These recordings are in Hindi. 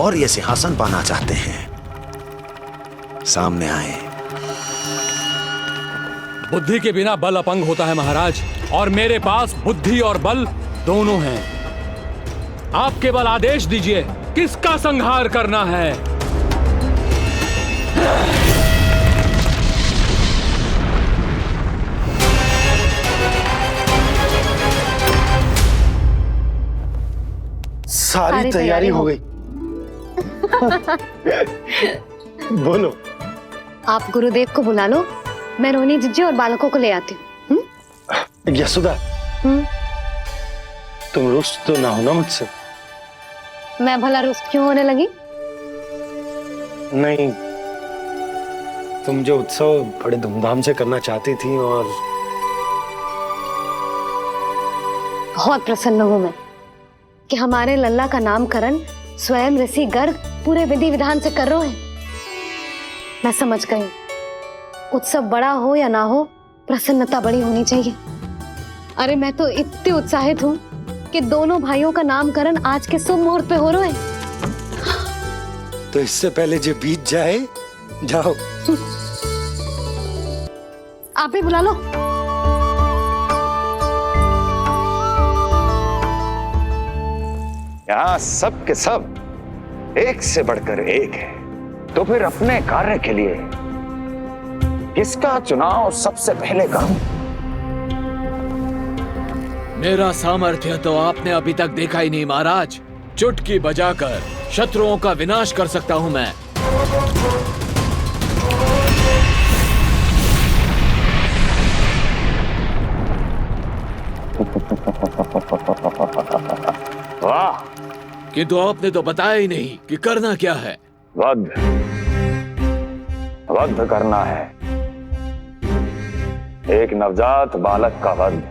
और ये सिंहासन पाना चाहते हैं, सामने आए। बुद्धि के बिना बल अपंग होता है महाराज, और मेरे पास बुद्धि और बल दोनों हैं। आप केवल आदेश दीजिए किसका संहार करना है। सारी तैयारी हो गई। बोलो। आप गुरुदेव को बुला लो, मैं रोहिणी जीजी और बालकों को ले आती हूँ। यशोदा, तुम रुष्ट तो ना हो ना मुझसे? मैं भला रुष्ट क्यों होने लगी? नहीं, तुम जो उत्सव बड़े धूमधाम से करना चाहती थी और बहुत प्रसन्न हूं मैं कि हमारे लल्ला का नामकरण स्वयं ऋषि गर्ग पूरे विधि विधान से कर रहे हैं। मैं समझ गई, उत्सव बड़ा हो या ना हो, प्रसन्नता बड़ी होनी चाहिए। अरे मैं तो इतनी उत्साहित हूँ कि दोनों भाइयों का नामकरण आज के शुभ मुहूर्त पे हो रहे हैं। तो इससे पहले जो बीत जाए, जाओ। आप ही बुला लो। यहाँ सब के सब एक से बढ़कर एक है, तो फिर अपने कार्य के लिए किसका चुनाव सबसे पहले करूं? मेरा सामर्थ्य तो आपने अभी तक देखा ही नहीं महाराज। चुटकी बजाकर शत्रुओं का विनाश कर सकता हूं मैं। वाह! किंतु आपने तो बताया ही नहीं कि करना क्या है। वध करना है, एक नवजात बालक का वध।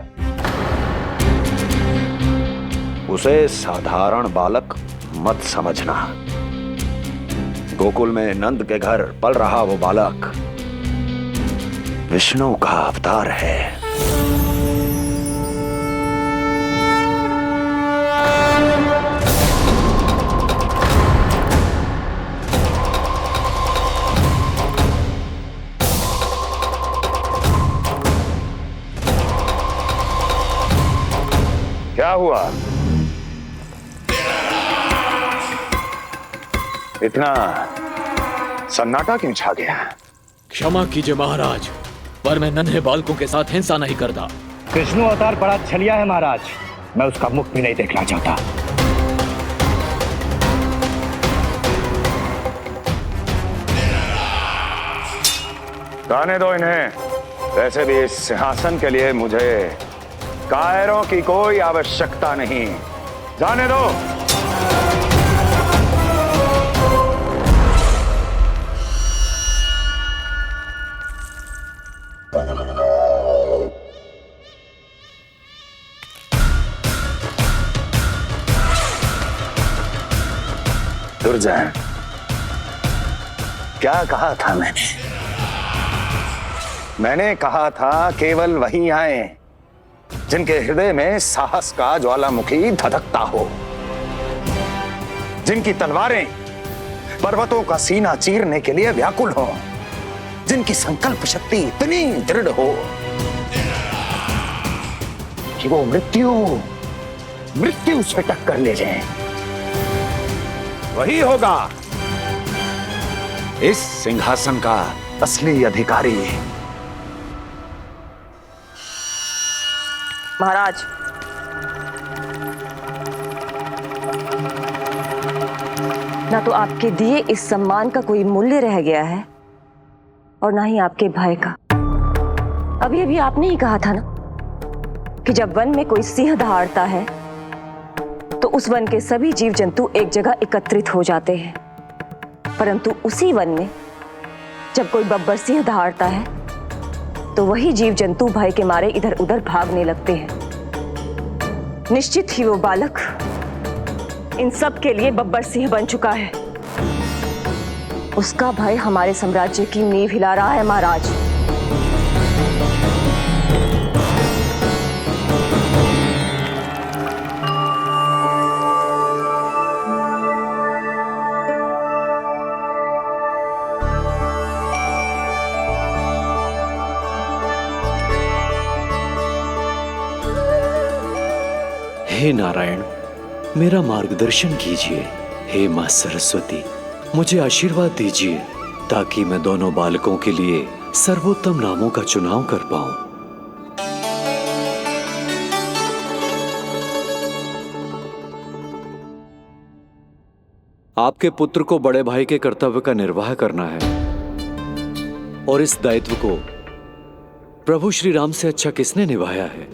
उसे साधारण बालक मत समझना। गोकुल में नंद के घर पल रहा वो बालक विष्णु का अवतार है। क्या हुआ? इतना सन्नाटा क्यों छा गया? क्षमा कीजिए महाराज, पर मैं नन्हे बालकों के साथ हिंसा नहीं करता। विष्णु अवतार बड़ा छलिया है महाराज, मैं उसका मुख भी नहीं देखना चाहता। जाने दो इन्हें। वैसे भी इस सिंहासन के लिए मुझे कायरों की कोई आवश्यकता नहीं। जाने दो। दुर्जन, क्या कहा था मैंने कहा था केवल वही आए जिनके हृदय में साहस का ज्वालामुखी धधकता हो, जिनकी तलवारें पर्वतों का सीना चीरने के लिए व्याकुल हो, जिनकी संकल्प शक्ति इतनी दृढ़ हो कि वो मृत्यु से टक्कर ले जाएं। वही होगा इस सिंहासन का असली अधिकारी। महाराज, ना तो आपके दिए इस सम्मान का कोई मूल्य रह गया है और ना ही आपके भय का। अभी अभी आपने ही कहा था ना कि जब वन में कोई सिंह दहाड़ता है तो उस वन के सभी जीव जंतु एक जगह एकत्रित हो जाते हैं, परंतु उसी वन में जब कोई बब्बर सिंह दहाड़ता है तो वही जीव जंतु भय के मारे इधर उधर भागने लगते हैं। निश्चित ही वो बालक इन सब के लिए बब्बर सिंह बन चुका है। उसका भय हमारे साम्राज्य की नींव हिला रहा है महाराज। हे नारायण, मेरा मार्गदर्शन कीजिए। हे मां सरस्वती, मुझे आशीर्वाद दीजिए ताकि मैं दोनों बालकों के लिए सर्वोत्तम नामों का चुनाव कर पाऊं। आपके पुत्र को बड़े भाई के कर्तव्य का निर्वाह करना है और इस दायित्व को प्रभु श्री राम से अच्छा किसने निभाया है?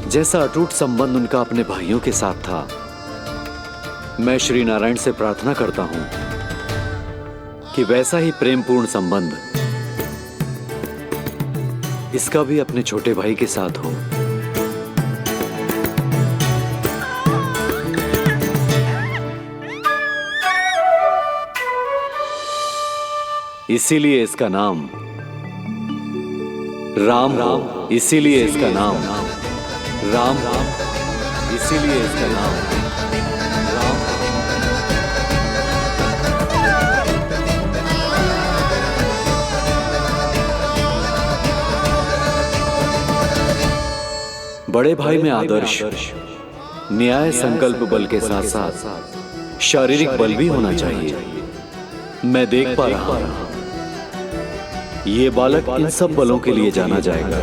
जैसा अटूट संबंध उनका अपने भाइयों के साथ था, मैं श्री नारायण से प्रार्थना करता हूं कि वैसा ही प्रेमपूर्ण संबंध इसका भी अपने छोटे भाई के साथ हो। इसीलिए इसका नाम राम हो। इसीलिए इसका नाम राम, इसीलिए इसका नाम राम। बड़े भाई में आदर्श, न्याय, संकल्प बल के साथ साथ शारीरिक बल भी होना चाहिए। मैं देख पा रहा हूं ये बालक इन सब बलों के लिए जाना जाएगा।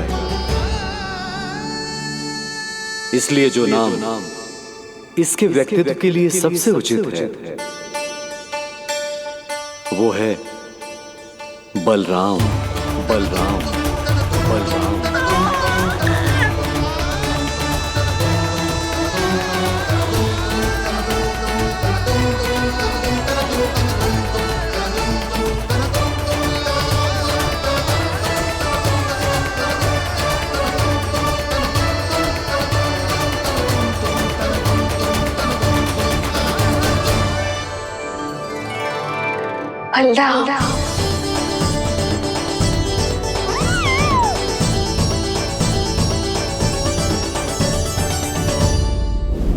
इसलिए जो नाम इसके व्यक्तित्व के लिए सबसे उचित है वो है बलराम। बलराम, बलराम। बलराम,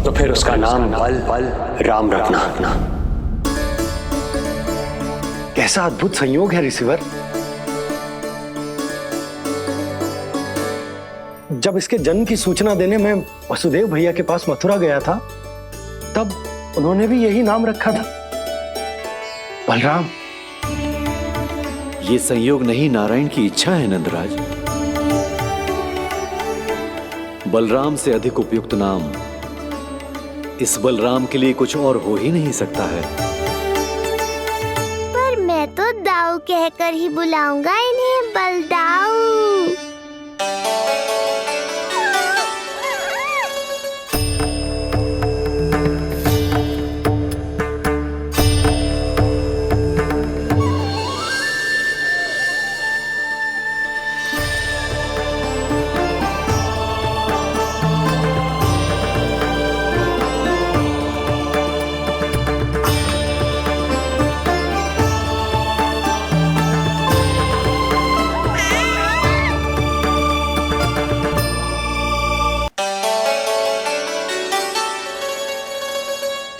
तो फिर उसका नाम बल राम रखना। कैसा अद्भुत संयोग है रिसीवर। जब इसके जन्म की सूचना देने में वसुदेव भैया के पास मथुरा गया था, तब उन्होंने भी यही नाम रखा था, बलराम। ये संयोग नहीं, नारायण की इच्छा है नंदराज। बलराम से अधिक उपयुक्त नाम इस बलराम के लिए कुछ और हो ही नहीं सकता है। पर मैं तो दाऊ कहकर ही बुलाऊंगा इन्हें, बलदाऊ।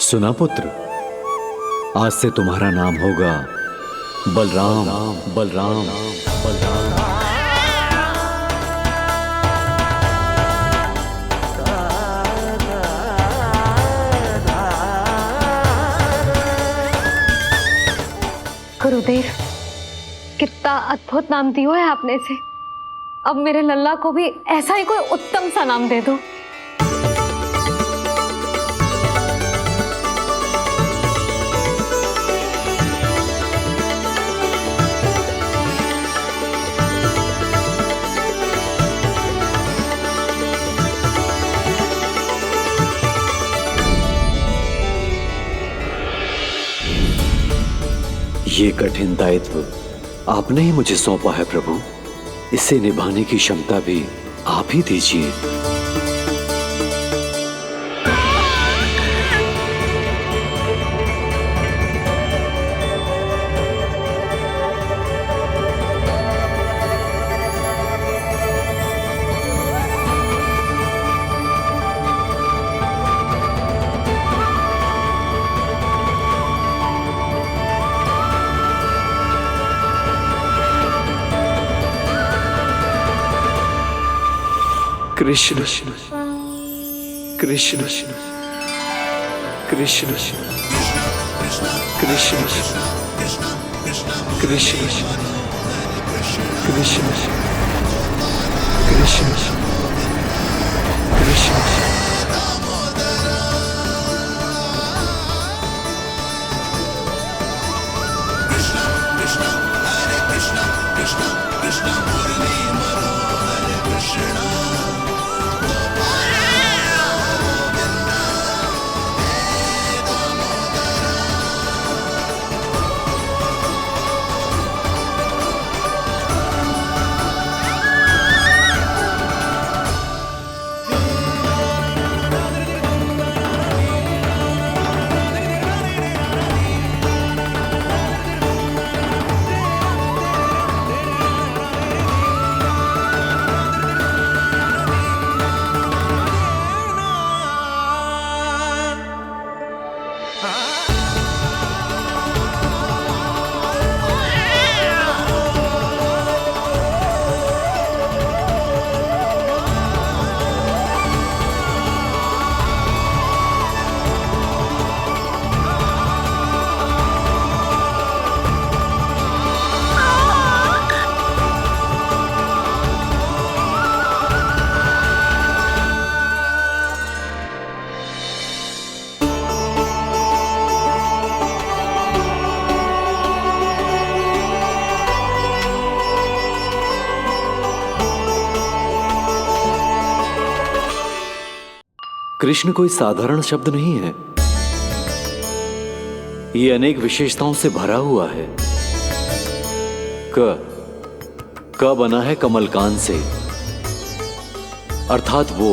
सुना पुत्र, आज से तुम्हारा नाम होगा बलराम। बलराम, बलराम। गुरुदेव, कितना अद्भुत नाम दियो है आपने इसे। अब मेरे लल्ला को भी ऐसा ही कोई उत्तम सा नाम दे दो। ये कठिन दायित्व आपने ही मुझे सौंपा है प्रभु। इसे निभाने की क्षमता भी आप ही दीजिए। कृष्ण, कृष्ण कृष्ण कृष्ण कृष्ण कृष्ण कृष्ण कृष्ण कृष्ण। कृष्ण कोई साधारण शब्द नहीं है। ये अनेक विशेषताओं से भरा हुआ है। क बना है कमलकांत से, अर्थात वो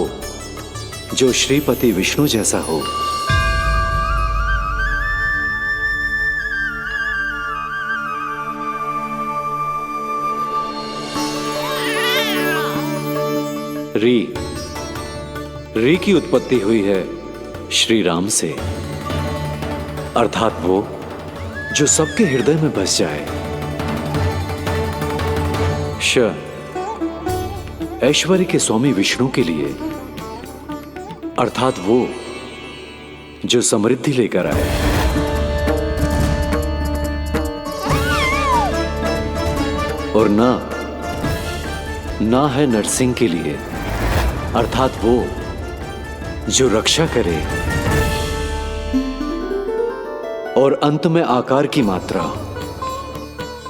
जो श्रीपति विष्णु जैसा हो। री की उत्पत्ति हुई है श्री राम से, अर्थात वो जो सबके हृदय में बस जाए। ऐश्वर्य के स्वामी विष्णु के लिए, अर्थात वो जो समृद्धि लेकर आए। और ना है नरसिंह के लिए, अर्थात वो जो रक्षा करे। और अंत में आकार की मात्रा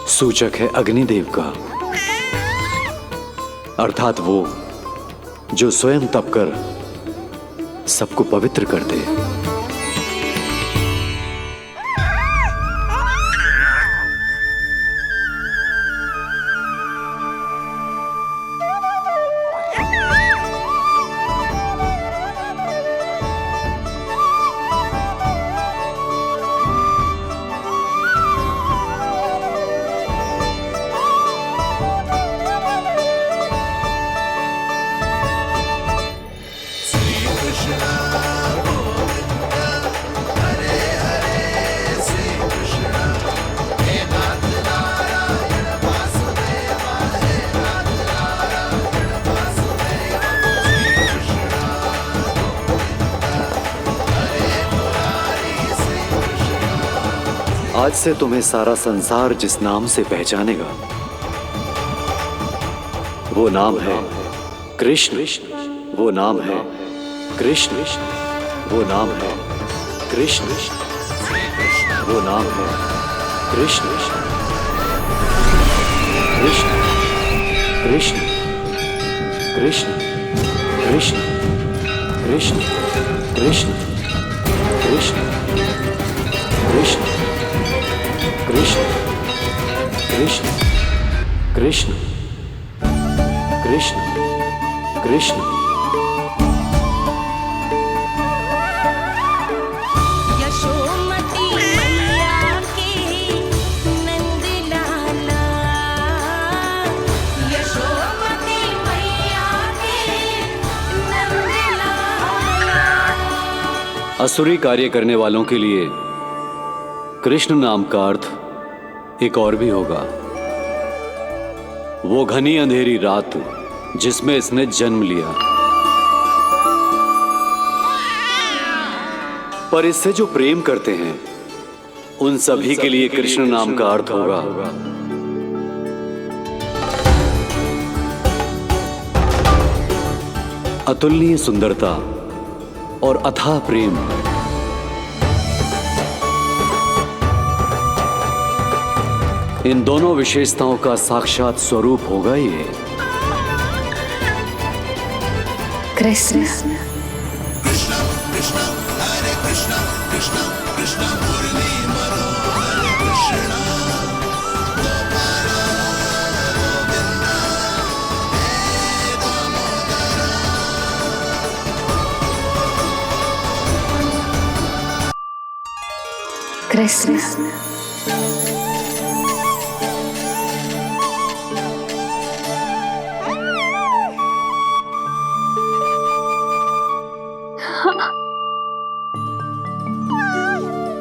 सूचक है अग्निदेव का, अर्थात वो जो स्वयं तप कर सबको पवित्र कर दे। आज से तुम्हें सारा संसार जिस नाम से पहचानेगा वो नाम है कृष्ण। वो नाम है कृष्ण। वो नाम है कृष्ण। वो नाम है कृष्ण। कृष्ण कृष्ण कृष्ण कृष्ण कृष्ण कृष्ण कृष्ण कृष्ण कृष्ण कृष्ण कृष्ण कृष्ण कृष्ण। यशोमती मैया के नंद लाला, यशोमती मैया के नंद लाला। असुरी कार्य करने वालों के लिए कृष्ण नाम का अर्थ एक और भी होगा। वो घनी अंधेरी रात जिसमें इसने जन्म लिया। पर इससे जो प्रेम करते हैं उन सभी के लिए कृष्ण नाम का अर्थ होगा अतुलनीय सुंदरता और अथाह प्रेम। इन दोनों विशेषताओं का साक्षात स्वरूप होगा ये कृष्ण। कृष्ण।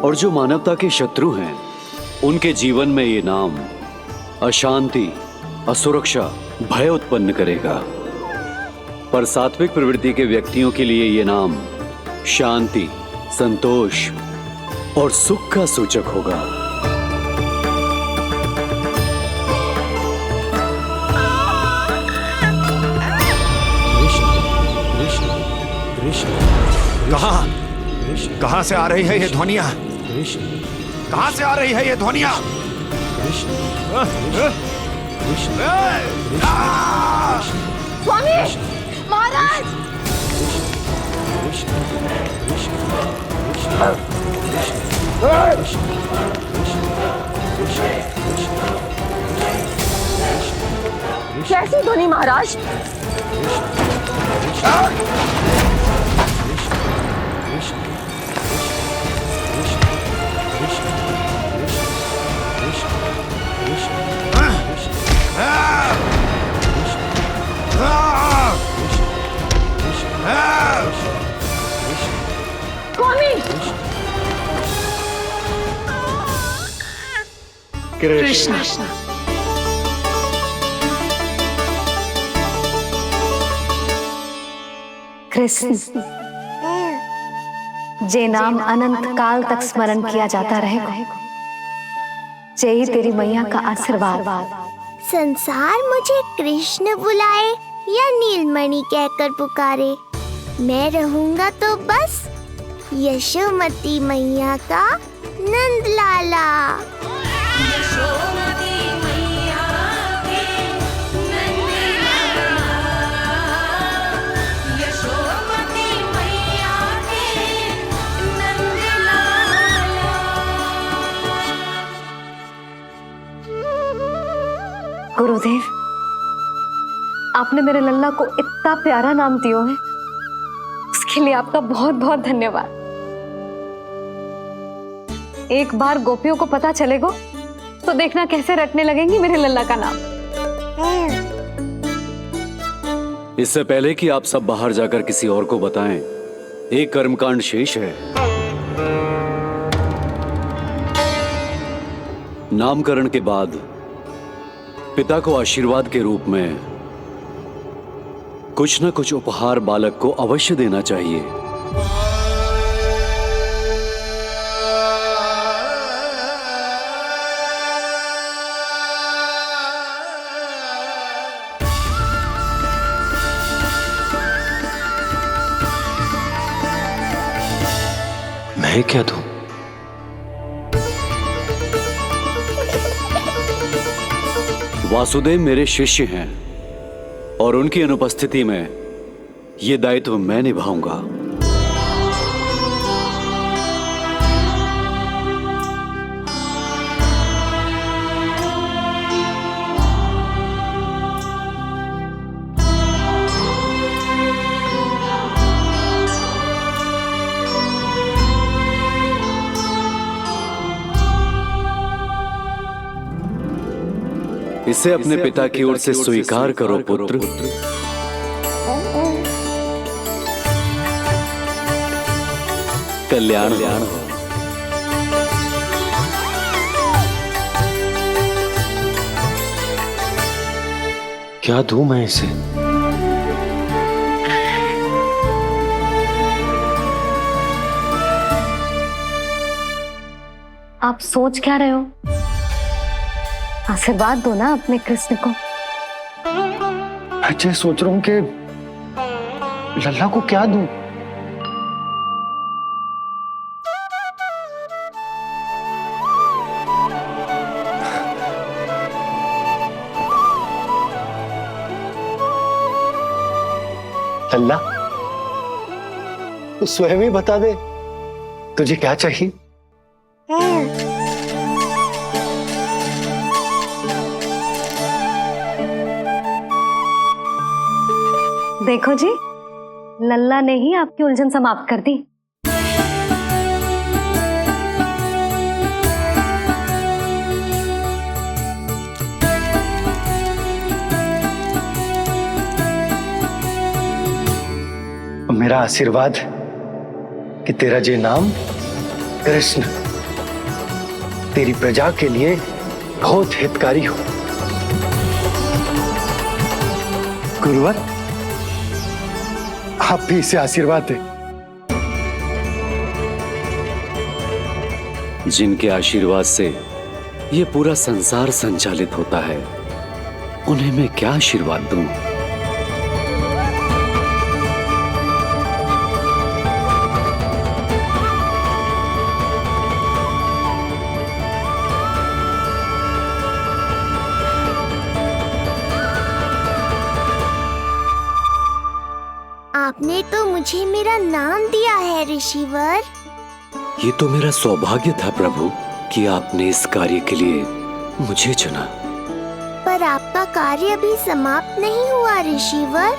और जो मानवता के शत्रु हैं उनके जीवन में ये नाम अशांति, असुरक्षा, भय उत्पन्न करेगा। पर सात्विक प्रवृत्ति के व्यक्तियों के लिए ये नाम शांति, संतोष और सुख का सूचक होगा। कहां से आ रही है ये ध्वनियां? कहां से आ रही है ये ध्वनियां? स्वामी महाराज कैसी ध्वनि महाराज? कृष्ण। कृष्ण जे नाम अनंत काल तक स्मरण किया जाता रहेगा, जय तेरी मैया का आशीर्वाद। संसार मुझे कृष्ण बुलाए या नीलमणि कहकर पुकारे, मैं रहूंगा तो बस यशोमती मैया का नंद लाला। यशोमती मैया के नंद लाला, यशोमती मैया के नंद लाला। गुरुदेव, आपने मेरे लल्ला को इतना प्यारा नाम दिया है, उसके लिए आपका बहुत बहुत धन्यवाद। एक बार गोपियों को पता चलेगा तो देखना कैसे रटने लगेंगी मेरे लल्ला का नाम। इससे पहले कि आप सब बाहर जाकर किसी और को बताएं, एक कर्मकांड शेष है। नामकरण के बाद पिता को आशीर्वाद के रूप में कुछ न कुछ उपहार बालक को अवश्य देना चाहिए। मैं क्या दूं? वासुदेव मेरे शिष्य हैं और उनकी अनुपस्थिति में यह दायित्व मैं निभाऊंगा। इसे अपने पिता की ओर से स्वीकार करो पुत्र। कल्याण हो। क्या दूं मैं इसे? आप सोच क्या रहे हो? आशीर्वाद दो ना अपने कृष्ण को। अच्छा, सोच रहा हूँ कि लल्ला को क्या दूं। लल्ला, तू स्वयं ही बता दे, तुझे क्या चाहिए? देखो जी, लल्ला ने ही आपकी उलझन समाप्त कर दी। मेरा आशीर्वाद कि तेरा जे नाम कृष्ण तेरी प्रजा के लिए बहुत हितकारी हो। गुरुवर, आप भी इसे आशीर्वाद दें। जिनके आशीर्वाद से ये पूरा संसार संचालित होता है, उन्हें मैं क्या आशीर्वाद दूं? आपने तो मुझे मेरा नाम दिया है ऋषिवर। ये तो मेरा सौभाग्य था प्रभु कि आपने इस कार्य के लिए मुझे चुना। पर आपका कार्य अभी समाप्त नहीं हुआ ऋषिवर।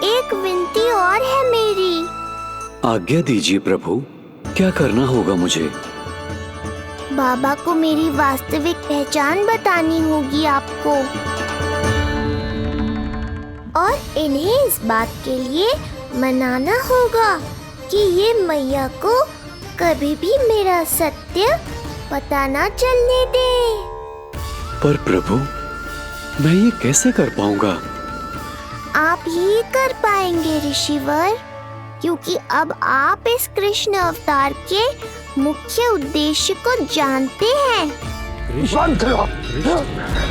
एक विनती और है मेरी। आज्ञा दीजिए प्रभु, क्या करना होगा मुझे? बाबा को मेरी वास्तविक पहचान बतानी होगी आपको, और इन्हें इस बात के लिए मनाना होगा कि ये मैया को कभी भी मेरा सत्य पता ना चलने दे। पर प्रभु, मैं ये कैसे कर पाऊंगा? आप ही कर पाएंगे ऋषिवर, क्योंकि अब आप इस कृष्ण अवतार के मुख्य उद्देश्य को जानते हैं। बंद करो,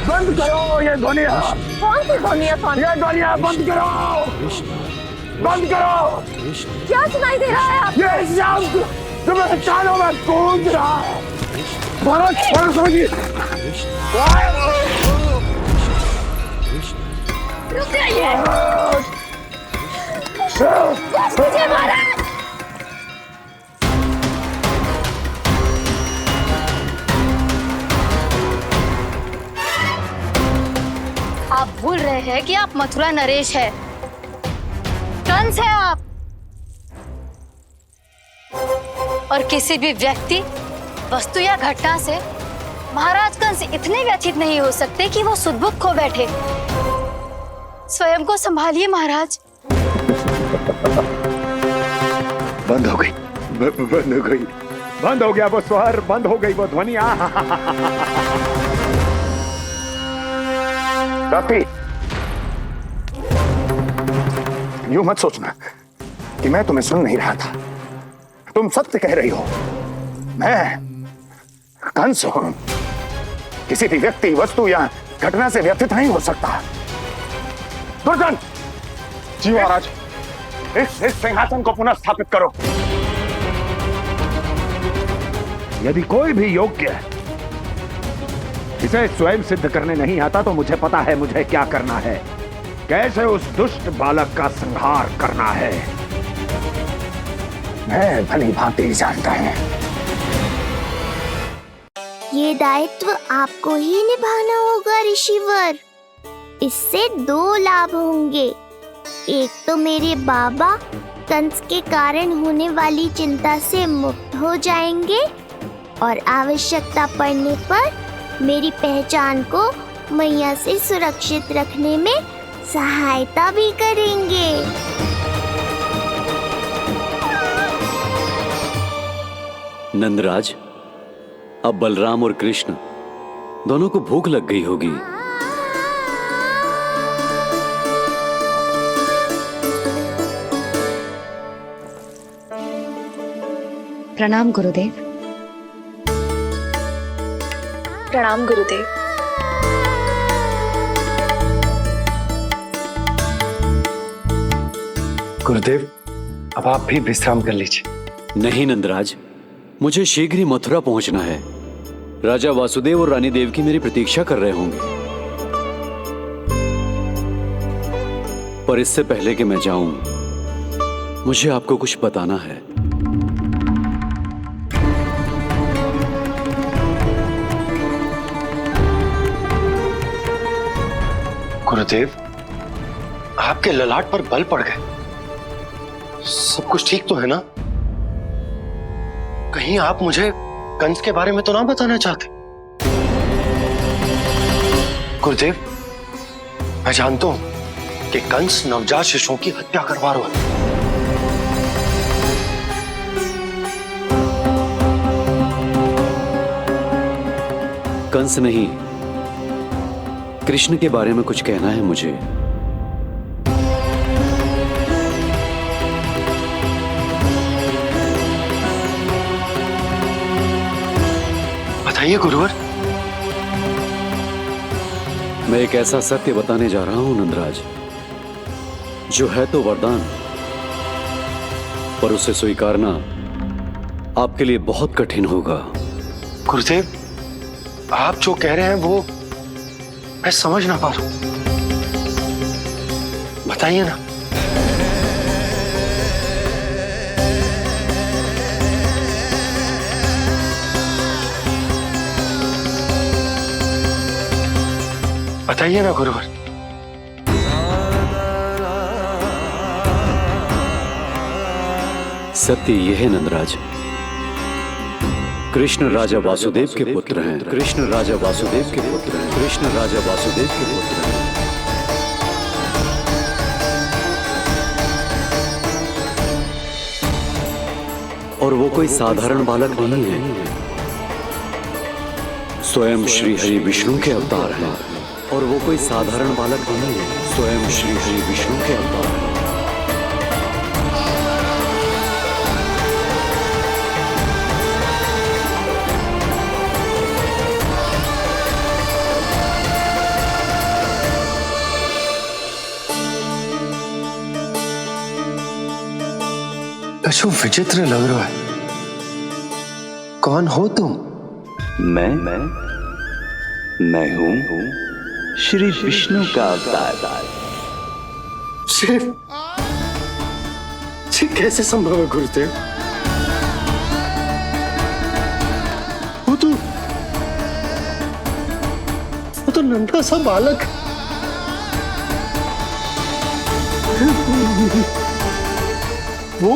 बंद करो ये ध्वनिया। कौन सी ध्वनिया? ये ध्वनिया बंद करो, बंद करो। क्या सुनाई दे रहा है आप? ये शब्द तुम्हें कानों में गूंज रहा है। भरत, भरत समझिए। रुक जाइए। मुझे मारा। आप भूल रहे हैं कि आप मथुरा नरेश है, कंस है आप। और किसी भी व्यक्ति, वस्तु या घटना से महाराज कंस इतने व्यथित नहीं हो सकते कि वो सुदबुक खो बैठे। स्वयं को संभालिए महाराज। बंद हो गई, बंद हो गई, बंद हो गया वो स्वर, बंद हो गई वो ध्वनिया। काफी। यूं मत सोचना कि मैं तुम्हें सुन नहीं रहा था। तुम सत्य कह रही हो। मैं कंस हूं। किसी भी व्यक्ति, वस्तु या घटना से व्यथित नहीं हो सकता। दुर्जन, जी महाराज, इस सिंहासन को पुनः स्थापित करो। यदि कोई भी योग्य इसे स्वयं सिद्ध करने नहीं आता तो मुझे पता है मुझे क्या करना है, कैसे उस दुष्ट बालक का संहार करना है। मैं भली भांति जानता हूं। ये दायित्व आपको ही निभाना होगा ऋषिवर। इससे दो लाभ होंगे। एक तो मेरे बाबा कंस के कारण होने वाली चिंता से मुक्त हो जाएंगे, और आवश्यकता पड़ने पर मेरी पहचान को मैया से सुरक्षित रखने में सहायता भी करेंगे। नंदराज, अब बलराम और कृष्ण दोनों को भूख लग गई होगी। प्रणाम गुरुदेव। प्रणाम गुरुदेव। गुरुदेव, अब आप भी विश्राम कर लीजिए। नहीं नंदराज, मुझे शीघ्र ही मथुरा पहुंचना है। राजा वासुदेव और रानी देवकी मेरी प्रतीक्षा कर रहे होंगे। पर इससे पहले कि मैं जाऊं, मुझे आपको कुछ बताना है। गुरुदेव, आपके ललाट पर बल पड़ गए। सब कुछ ठीक तो है ना? कहीं आप मुझे कंस के बारे में तो ना बताना चाहते? गुरुदेव, मैं जानता हूं कि कंस नवजात शिशुओं की हत्या करवा रहा है। कंस नहीं, कृष्ण के बारे में कुछ कहना है मुझे। बताइए गुरुवर। मैं एक ऐसा सत्य बताने जा रहा हूं नंदराज, जो है तो वरदान, पर उसे स्वीकारना आपके लिए बहुत कठिन होगा। गुरुदेव, आप जो कह रहे हैं वो मैं समझ ना पा रहा हूं। बताइए ना। बताइए ना गुरुवर। सत्य यह है नंदराज, कृष्ण राजा वासुदेव के पुत्र हैं। कृष्ण राजा वासुदेव के पुत्र हैं। कृष्ण राजा वासुदेव के पुत्र हैं। और वो कोई साधारण बालक नहीं है, स्वयं श्री हरि विष्णु के अवतार हैं। और वो कोई साधारण बालक नहीं है, स्वयं श्री हरि विष्णु के अवतार हैं। कछु विचित्र लग रहा है। कौन हो तुम? मैं हूं श्री विष्णु का अवतार। कैसे संभव है गुरुदेव? वो तो नन्हा सा बालक है। वो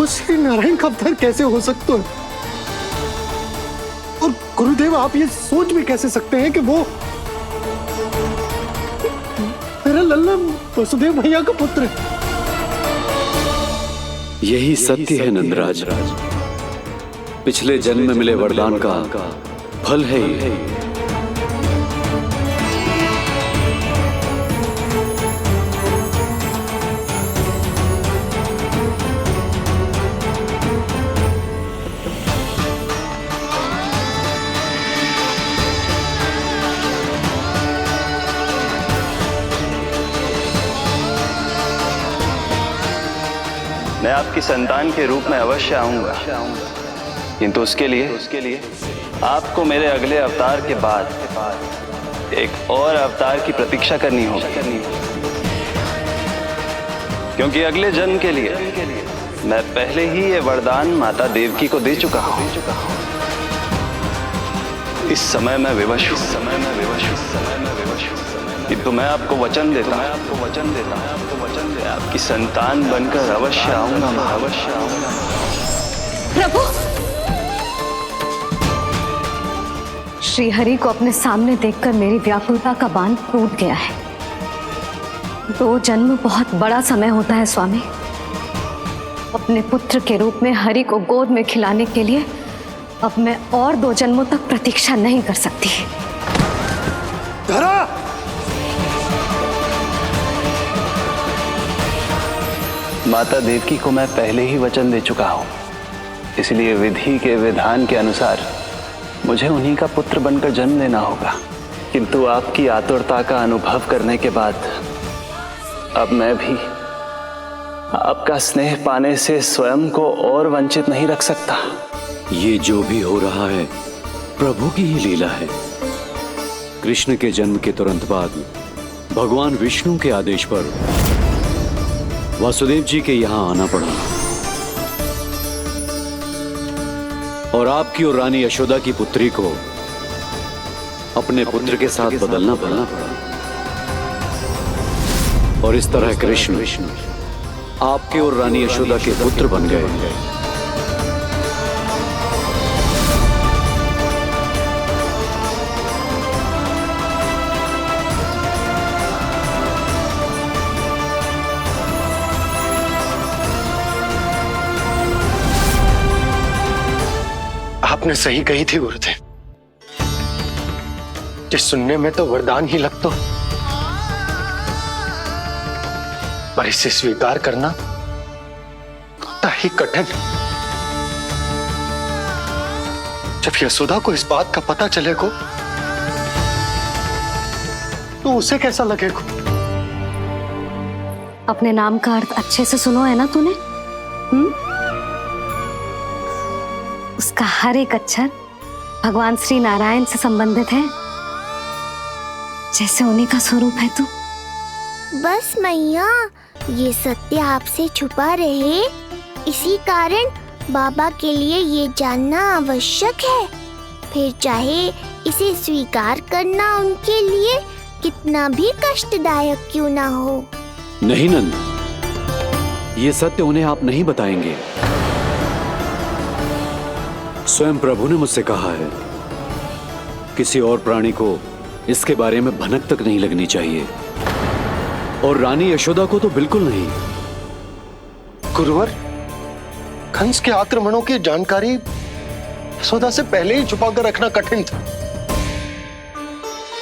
श्री नारायण का अवतार कैसे हो सकता है? और गुरुदेव, आप ये सोच भी कैसे सकते हैं कि वो मेरा लल्ला वसुदेव भैया का पुत्र है? यही सत्य है नंदराज, पिछले जन्म में मिले वरदान का फल है ये। मैं आपकी संतान के रूप में अवश्य आऊंगा, किंतु उसके लिए आपको मेरे अगले अवतार के बाद एक और अवतार की प्रतीक्षा करनी होगी, क्योंकि अगले जन्म के लिए मैं पहले ही ये वरदान माता देवकी को दे चुका हूं। इस समय मैं विवश हूं, किंतु मैं आपको वचन देता हूं, आपकी संतान बनकर अवश्य आऊंगा, मैं अवश्य आऊंगा। प्रभु, श्री हरि को अपने सामने देखकर मेरी व्याकुलता का बांध टूट गया है। 2 जन्म बहुत बड़ा समय होता है स्वामी। अपने पुत्र के रूप में हरि को गोद में खिलाने के लिए अब मैं और 2 जन्मों तक प्रतीक्षा नहीं कर सकती। धरा! माता देवकी को मैं पहले ही वचन दे चुका हूं इसलिए विधि के विधान के अनुसार मुझे उन्हीं का पुत्र बनकर जन्म लेना होगा। किंतु आपकी आतुरता का अनुभव करने के बाद अब मैं भी आपका स्नेह पाने से स्वयं को और वंचित नहीं रख सकता। ये जो भी हो रहा है प्रभु की ही लीला है। कृष्ण के जन्म के तुरंत बाद भगवान विष्णु के आदेश पर वासुदेव जी के यहां आना पड़ा और आपकी और रानी यशोदा की पुत्री को अपने पुत्र के साथ बदलना पड़ा और इस तरह कृष्ण आपके और रानी यशोदा के पुत्र बन गए। आपने सही कही थी गुरुदेव, जिस सुनने में तो वरदान ही लगता, पर इसे स्वीकार करना होता ही कठिन। जब यशोदा को इस बात का पता चलेगा तो उसे कैसा लगेगा? अपने नाम का अर्थ अच्छे से सुनो है ना तूने? उसका हर एक अक्षर भगवान श्री नारायण से संबंधित है, जैसे उन्हीं का स्वरूप है तू। बस मैया, ये सत्य आपसे छुपा रहे, इसी कारण बाबा के लिए ये जानना आवश्यक है। फिर चाहे इसे स्वीकार करना उनके लिए कितना भी कष्टदायक क्यों ना हो। नहीं नंद, ये सत्य उन्हें आप नहीं बताएंगे। स्वयं प्रभु ने मुझसे कहा है किसी और प्राणी को इसके बारे में भनक तक नहीं लगनी चाहिए, और रानी यशोदा को तो बिल्कुल नहीं। गुरुवर, कंस के आक्रमणों की जानकारी यशोदा से पहले ही छुपा कर रखना कठिन था।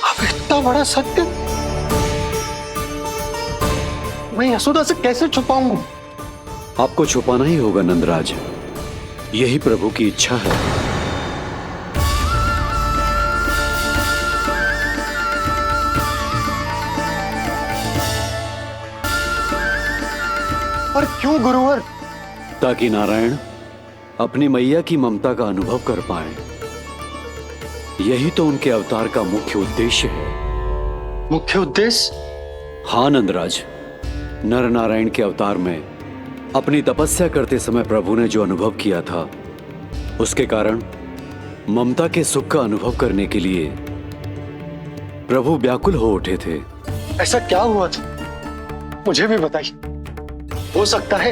अब इतना बड़ा सत्य मैं यशोदा से कैसे छुपाऊंगा? आपको छुपाना ही होगा नंदराज, यही प्रभु की इच्छा है। और क्यों गुरुवर? ताकि नारायण अपनी मैया की ममता का अनुभव कर पाए। यही तो उनके अवतार का मुख्य उद्देश्य है। मुख्य उद्देश्य? हाँ नंदराज, नर नारायण के अवतार में अपनी तपस्या करते समय प्रभु ने जो अनुभव किया था, उसके कारण ममता के सुख का अनुभव करने के लिए प्रभु व्याकुल हो उठे थे। ऐसा क्या हुआ था, मुझे भी बताइए। हो सकता है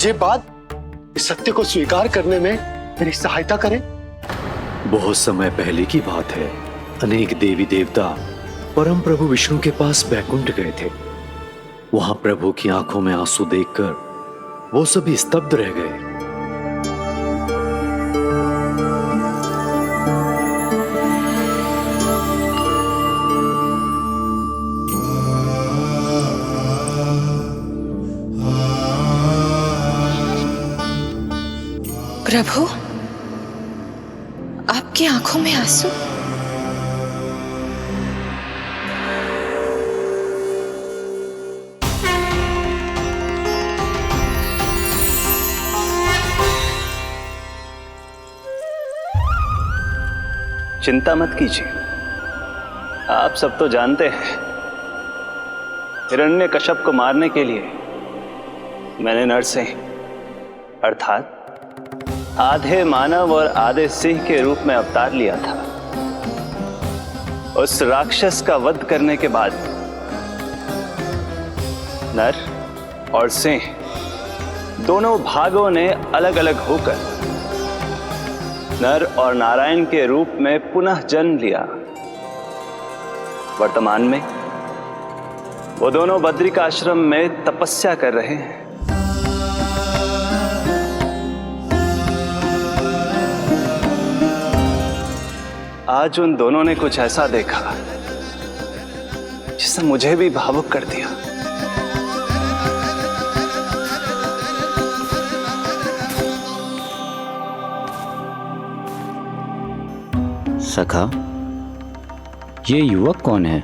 ये बात इस सत्य को स्वीकार करने में मेरी सहायता करे। बहुत समय पहले की बात है। अनेक देवी देवता परम प्रभु विष्णु के पास बैकुंठ गए थे। वहां प्रभु की आंखों में आंसू देखकर वो सभी स्तब्ध रह गए। प्रभु, आपकी आंखों में आंसू? चिंता मत कीजिए, आप सब तो जानते हैं हिरण्यकश्यप को मारने के लिए मैंने नरसिंह अर्थात आधे मानव और आधे सिंह के रूप में अवतार लिया था। उस राक्षस का वध करने के बाद नर और सिंह दोनों भागों ने अलग अलग होकर नर और नारायण के रूप में पुनः जन्म लिया। वर्तमान में वो दोनों बद्रिकाश्रम में तपस्या कर रहे हैं। आज उन दोनों ने कुछ ऐसा देखा जिसने मुझे भी भावुक कर दिया। सखा, ये युवक कौन है?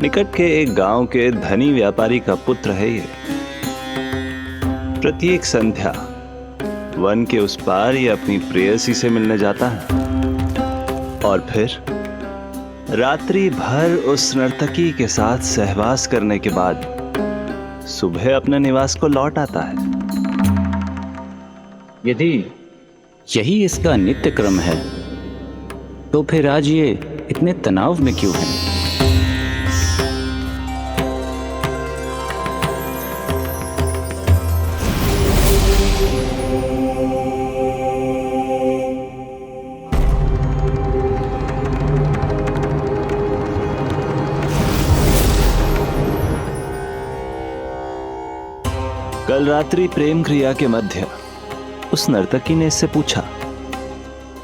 निकट के एक गांव के धनी व्यापारी का पुत्र है ये। प्रत्येक संध्या वन के उस पार ये अपनी प्रेयसी से मिलने जाता है और फिर रात्रि भर उस नर्तकी के साथ सहवास करने के बाद सुबह अपने निवास को लौट आता है। यदि यही इसका नित्य क्रम है तो फिर आज ये इतने तनाव में क्यों है? कल रात्रि प्रेम क्रिया के मध्य उस नर्तकी ने इससे पूछा,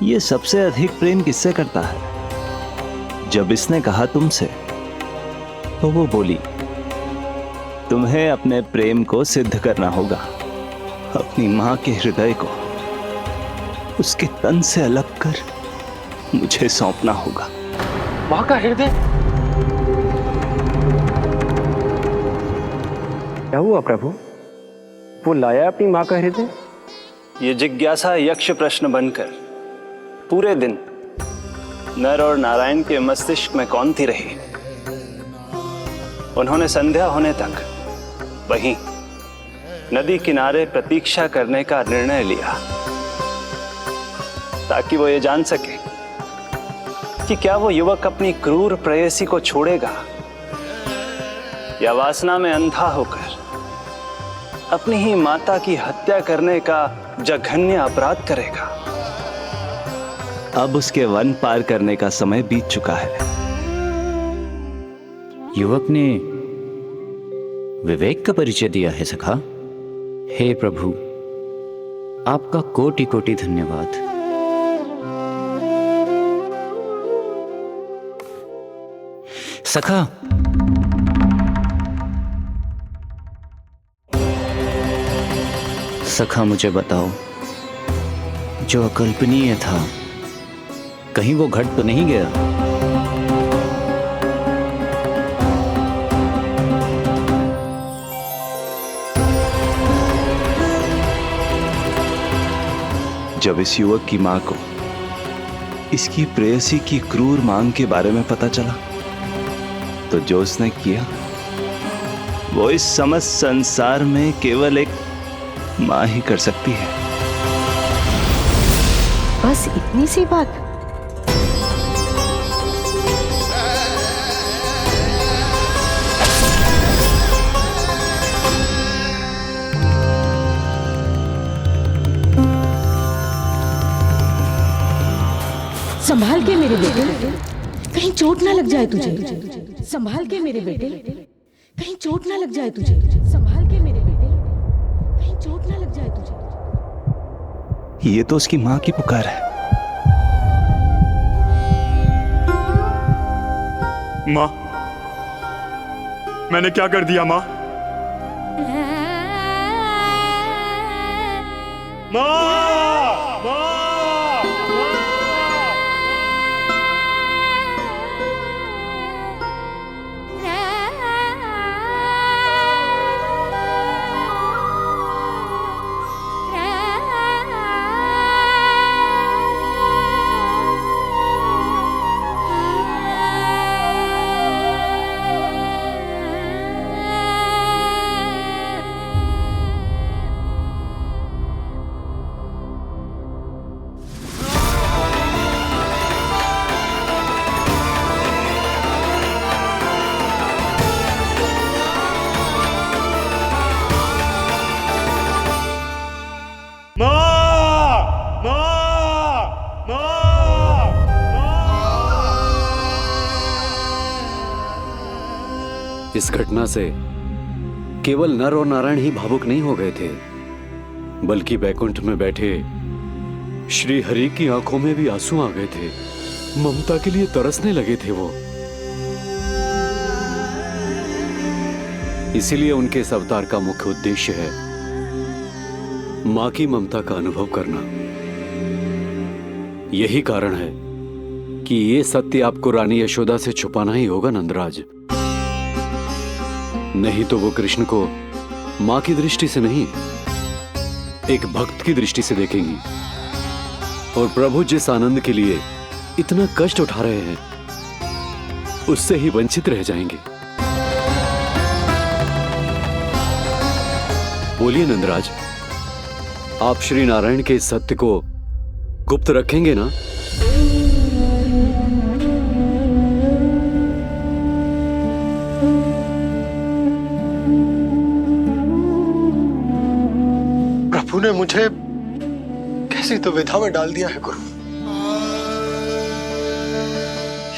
ये सबसे अधिक प्रेम किससे करता है? जब इसने कहा तुमसे, तो वो बोली, तुम्हें अपने प्रेम को सिद्ध करना होगा। अपनी मां के हृदय को उसके तन से अलग कर मुझे सौंपना होगा। मां का हृदय? क्या हुआ प्रभु? वो लाया अपनी मां का हृदय? ये जिज्ञासा यक्ष प्रश्न बनकर पूरे दिन नर और नारायण के मस्तिष्क में कौंधती रही। उन्होंने संध्या होने तक वहीं नदी किनारे प्रतीक्षा करने का निर्णय लिया ताकि वो ये जान सके कि क्या वो युवक अपनी क्रूर प्रेयसी को छोड़ेगा या वासना में अंधा होकर अपनी ही माता की हत्या करने का जघन्य अपराध करेगा। अब उसके वन पार करने का समय बीत चुका है। युवक ने विवेक का परिचय दिया है सखा। हे प्रभु, आपका कोटि कोटि धन्यवाद। सखा, सखा मुझे बताओ, जो अकल्पनीय था कहीं वो घट तो नहीं गया? जब इस युवक की मां को इसकी प्रेयसी की क्रूर मांग के बारे में पता चला तो जो उसने किया वो इस समस्त संसार में केवल एक मां ही कर सकती है। बस इतनी सी बात? संभाल के मेरे बेटे, कहीं चोट ना लग जाए तुझे। संभाल के मेरे बेटे, कहीं चोट ना लग जाए तुझे। संभाल के मेरे बेटे, कहीं चोट ना लग जाए तुझे। ये तो उसकी मां की पुकार है। मां, मैंने क्या कर दिया मां? मां! इस घटना से केवल नर और नारायण ही भावुक नहीं हो गए थे, बल्कि बैकुंठ में बैठे श्री हरि की आंखों में भी आंसू आ गए थे। ममता के लिए तरसने लगे थे वो। इसीलिए उनके इस अवतार का मुख्य उद्देश्य है मां की ममता का अनुभव करना। यही कारण है कि ये सत्य आपको रानी यशोदा से छुपाना ही होगा नंदराज। नहीं तो वो कृष्ण को मां की दृष्टि से नहीं, एक भक्त की दृष्टि से देखेंगी, और प्रभु जिस आनंद के लिए इतना कष्ट उठा रहे हैं उससे ही वंचित रह जाएंगे। बोलिए नंदराज, आप श्री नारायण के इस सत्य को गुप्त रखेंगे ना? प्रभु ने मुझे कैसी दुविधा में डाल दिया है गुरु।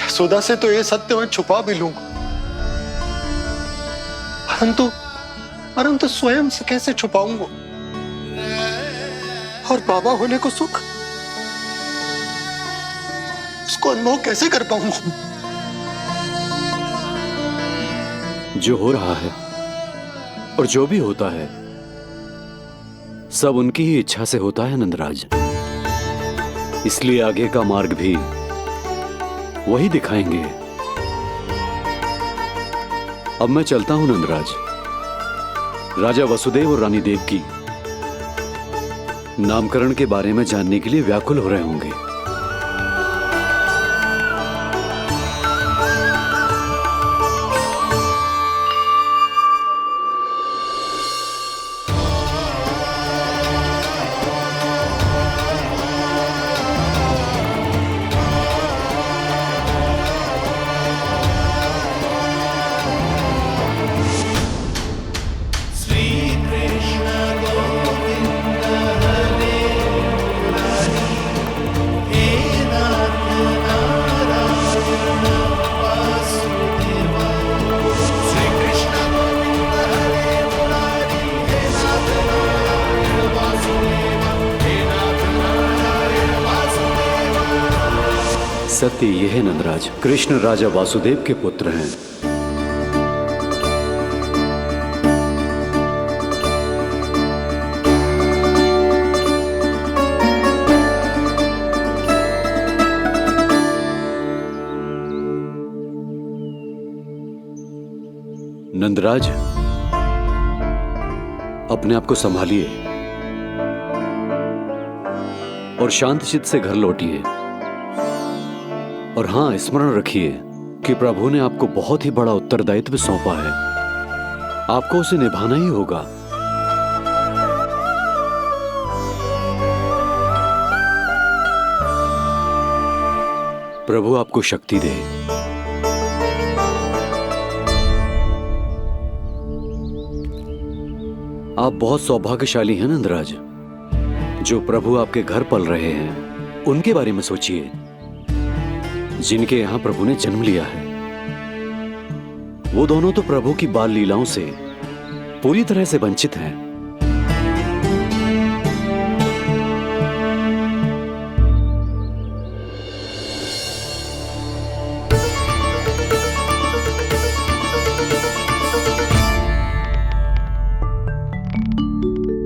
यशोदा से तो ये सत्य मैं छुपा भी लूंगा, परंतु स्वयं से कैसे छुपाऊंगा? और बाबा होने को सुख, उसको अनुभव कैसे कर पाऊंगा? जो हो रहा है और जो भी होता है सब उनकी ही इच्छा से होता है नंदराज। इसलिए आगे का मार्ग भी वही दिखाएंगे। अब मैं चलता हूं नंदराज। राजा वसुदेव और रानी देवकी नामकरण के बारे में जानने के लिए व्याकुल हो रहे होंगे। सत्य यह है नंदराज, कृष्ण राजा वासुदेव के पुत्र हैं। नंदराज, अपने आप को संभालिए और शांत चित्त से घर लौटिए। और हां, स्मरण रखिए कि प्रभु ने आपको बहुत ही बड़ा उत्तरदायित्व सौंपा है, आपको उसे निभाना ही होगा। प्रभु आपको शक्ति दे। आप बहुत सौभाग्यशाली हैं नंदराज। जो प्रभु आपके घर पल रहे हैं उनके बारे में सोचिए, जिनके यहां प्रभु ने जन्म लिया है। वो दोनों तो प्रभु की बाल लीलाओं से पूरी तरह से वंचित हैं।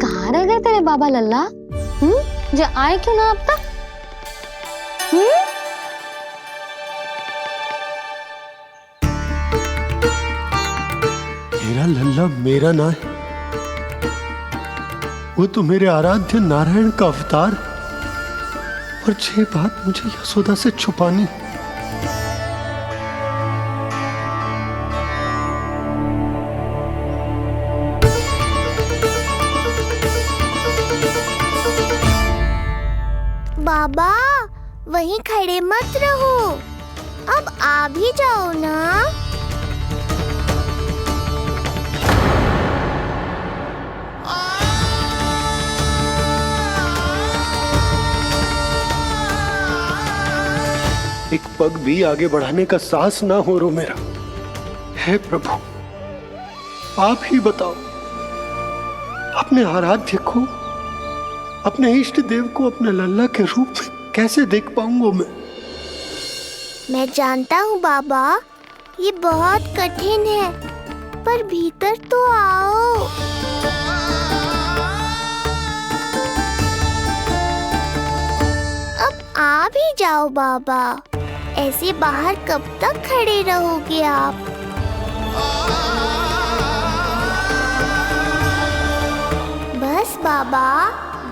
कहाँ रह गए तेरे बाबा लल्ला? जो आए क्यों ना अब तक? मेरा लल्ला मेरा ना है, वो तो मेरे आराध्य नारायण का अवतार, और ये बात मुझे यशोदा से छुपानी। बाबा वहीं खड़े मत रहो, अब आ भी जाओ ना। एक पग भी आगे बढ़ाने का साहस ना हो रो मेरा। हे प्रभु, आप ही बताओ, अपने आराध्य को, अपने इष्ट देव को अपने लल्ला के रूप में कैसे देख पाऊंगा मैं जानता हूँ बाबा, ये बहुत कठिन है, पर भीतर तो आओ। अब आ भी जाओ बाबा, ऐसे बाहर कब तक खड़े रहोगे आप? बस बाबा,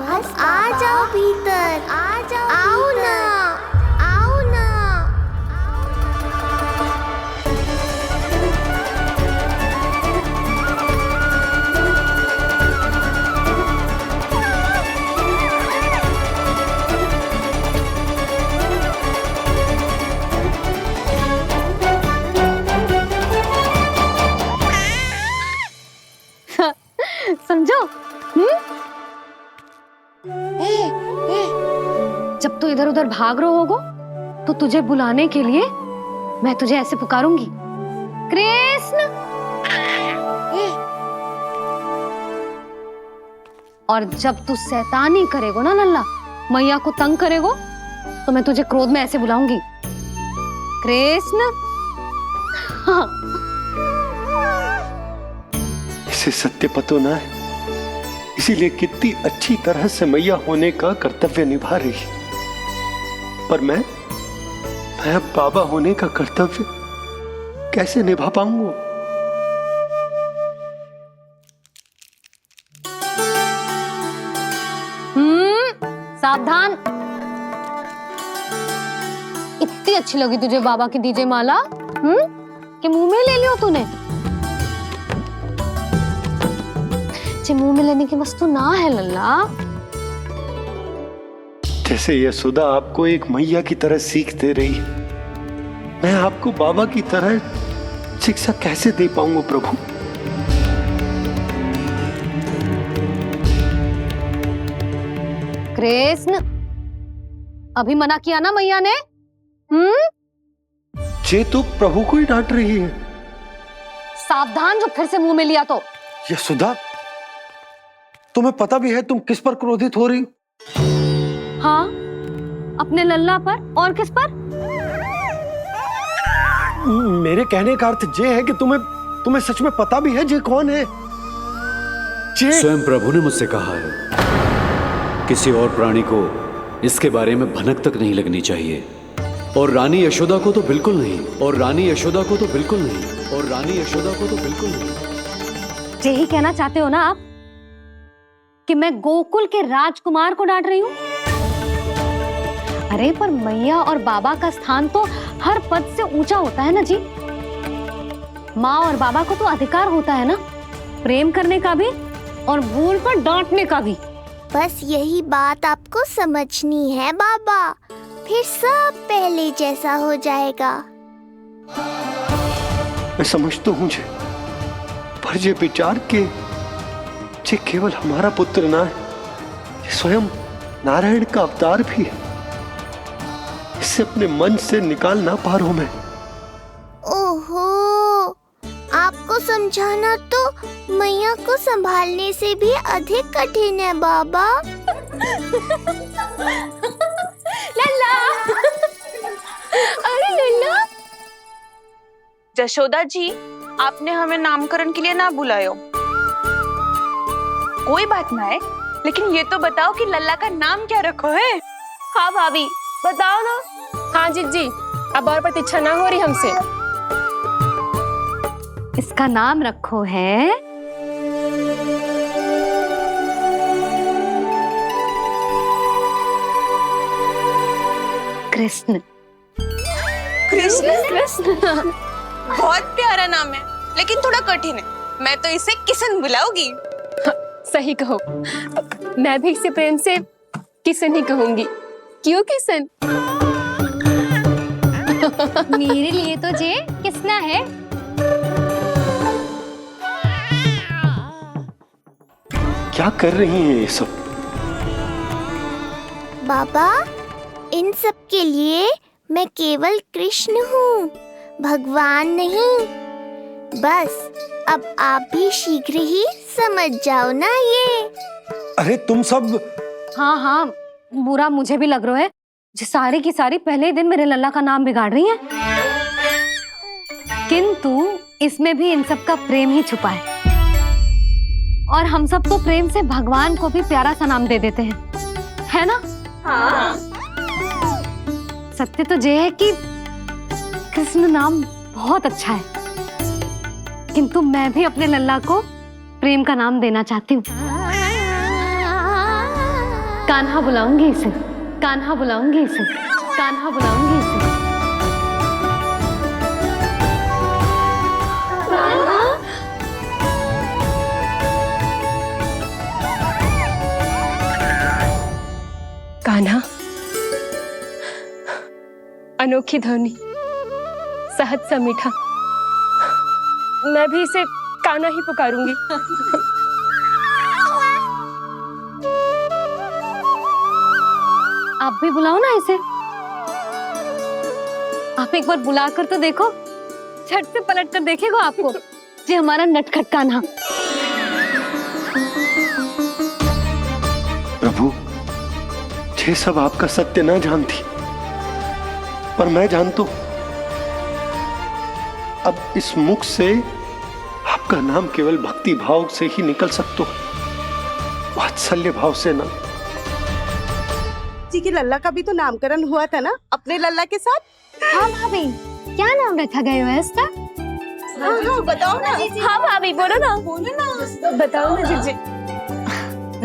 बस आ जाओ भीतर, आ जाओ, आओ ना, आओ ना। समझो? जब तू इधर उधर भाग रहा होगा तो तुझे बुलाने के लिए मैं तुझे ऐसे पुकारूंगी, कृष्ण। और जब तू शैतानी करेगो ना लल्ला, मैया को तंग करेगो, तो मैं तुझे क्रोध में ऐसे बुलाऊंगी, कृष्ण। हाँ। इसे सत्य पतो ना है, इसीलिए कितनी अच्छी तरह से मैया होने का कर्तव्य निभा रही है। पर मैं अब बाबा होने का कर्तव्य कैसे निभा पाऊंगा? सावधान। इतनी अच्छी लगी तुझे बाबा की दीजिए माला, कि मुंह में ले लियो तूने? मुंह में लेने की वस्तु ना है लल्ला। जैसे यशोदा आपको एक मैया की तरह सीख दे रही है, मैं आपको बाबा की तरह शिक्षा कैसे दे पाऊंगा प्रभु? कृष्ण, अभी मना किया ना मैया ने? ये तो प्रभु को ही डांट रही है। सावधान, जो फिर से मुंह में लिया तो। यशोदा, तुम्हें पता भी है तुम किस पर क्रोधित हो रही? हाँ, अपने लल्ला पर। और किस पर? मेरे कहने का अर्थ ये है कि तुम्हें सच में पता भी है जे कौन है? स्वयं प्रभु ने मुझसे कहा है किसी और प्राणी को इसके बारे में भनक तक नहीं लगनी चाहिए, और रानी यशोदा को तो बिल्कुल नहीं, और रानी यशोदा को तो बिल्कुल नहीं, और रानी यशोदा को तो बिल्कुल नहीं। यही कहना चाहते हो ना आप कि मैं गोकुल के राजकुमार को डांट रही हूँ? अरे पर मैया और बाबा का स्थान तो हर पद से ऊंचा होता है ना जी। माँ और बाबा को तो अधिकार होता है ना प्रेम करने का भी और भूल पर डांटने का भी। बस यही बात आपको समझनी है बाबा, फिर सब पहले जैसा हो जाएगा। मैं समझ तो हूँ जे, पर ये विचार के ये केवल हमारा पुत्र ना है, ये स्वयं नारायण का अवतार भी है। इसे अपने मन से निकाल ना पा रहा हूं मैं। ओहो, आपको समझाना तो मैया को संभालने से भी अधिक कठिन है बाबा। लल्ला, अरे लल्ला। जशोदा जी, आपने हमें नामकरण के लिए ना बुलायो। कोई बात ना है, लेकिन ये तो बताओ कि लल्ला का नाम क्या रखो है? हाँ भाभी, बताओ ना। हाँ जी, अब और प्रतीक्षा ना हो रही हमसे। इसका नाम रखो है कृष्ण। कृष्ण? कृष्ण बहुत प्यारा नाम है, लेकिन थोड़ा कठिन है। मैं तो इसे किशन बुलाऊंगी। सही कहो, मैं भी इसे प्रेम से किशन ही कहूंगी। क्यों किशन? मेरे लिए तो जे किसना है। क्या कर रही हैं ये सब? बाबा, इन सब के लिए मैं केवल कृष्ण हूँ, भगवान नहीं। बस अब आप भी शीघ्र ही समझ जाओ ना ये। अरे तुम सब। हाँ, बुरा मुझे भी लग रहा है, जो सारी की सारी पहले ही दिन मेरे लल्ला का नाम बिगाड़ रही है। किंतु इसमें भी इन सब का प्रेम ही छुपा है, और हम सब तो प्रेम से भगवान को भी प्यारा सा नाम दे देते हैं, है ना? हाँ। सत्य तो ये है कि कृष्ण नाम बहुत अच्छा है, किंतु मैं भी अपने लल्ला को प्रेम का नाम देना चाहती हूँ। कान्हा बुलाऊंगी इसे, कान्हा बुलाऊंगी इसे, कान्हा बुलाऊंगी इसे। कान्हा, अनोखी ध्वनि, सहज सा मीठा, मैं भी इसे कान्हा ही पुकारूंगी। आप भी बुलाओ ना इसे। आप एक बार बुलाकर तो देखो, झट से पलट कर देखेगा आपको ये हमारा नटखट कान्हा। प्रभु, ये सब आपका सत्य न जानती, पर मैं जानता हूं। अब इस मुख से आपका नाम केवल भक्ति भाव से ही निकल सकता है, वात्सल्य भाव से ना। जी की लल्ला का भी तो नामकरण हुआ था ना अपने लल्ला के साथ। हाँ भाभी, क्या नाम रखा गया है इसका? हाँ, बताओ ना। हाँ भाभी, बोलो ना, बताओ ना जीजी।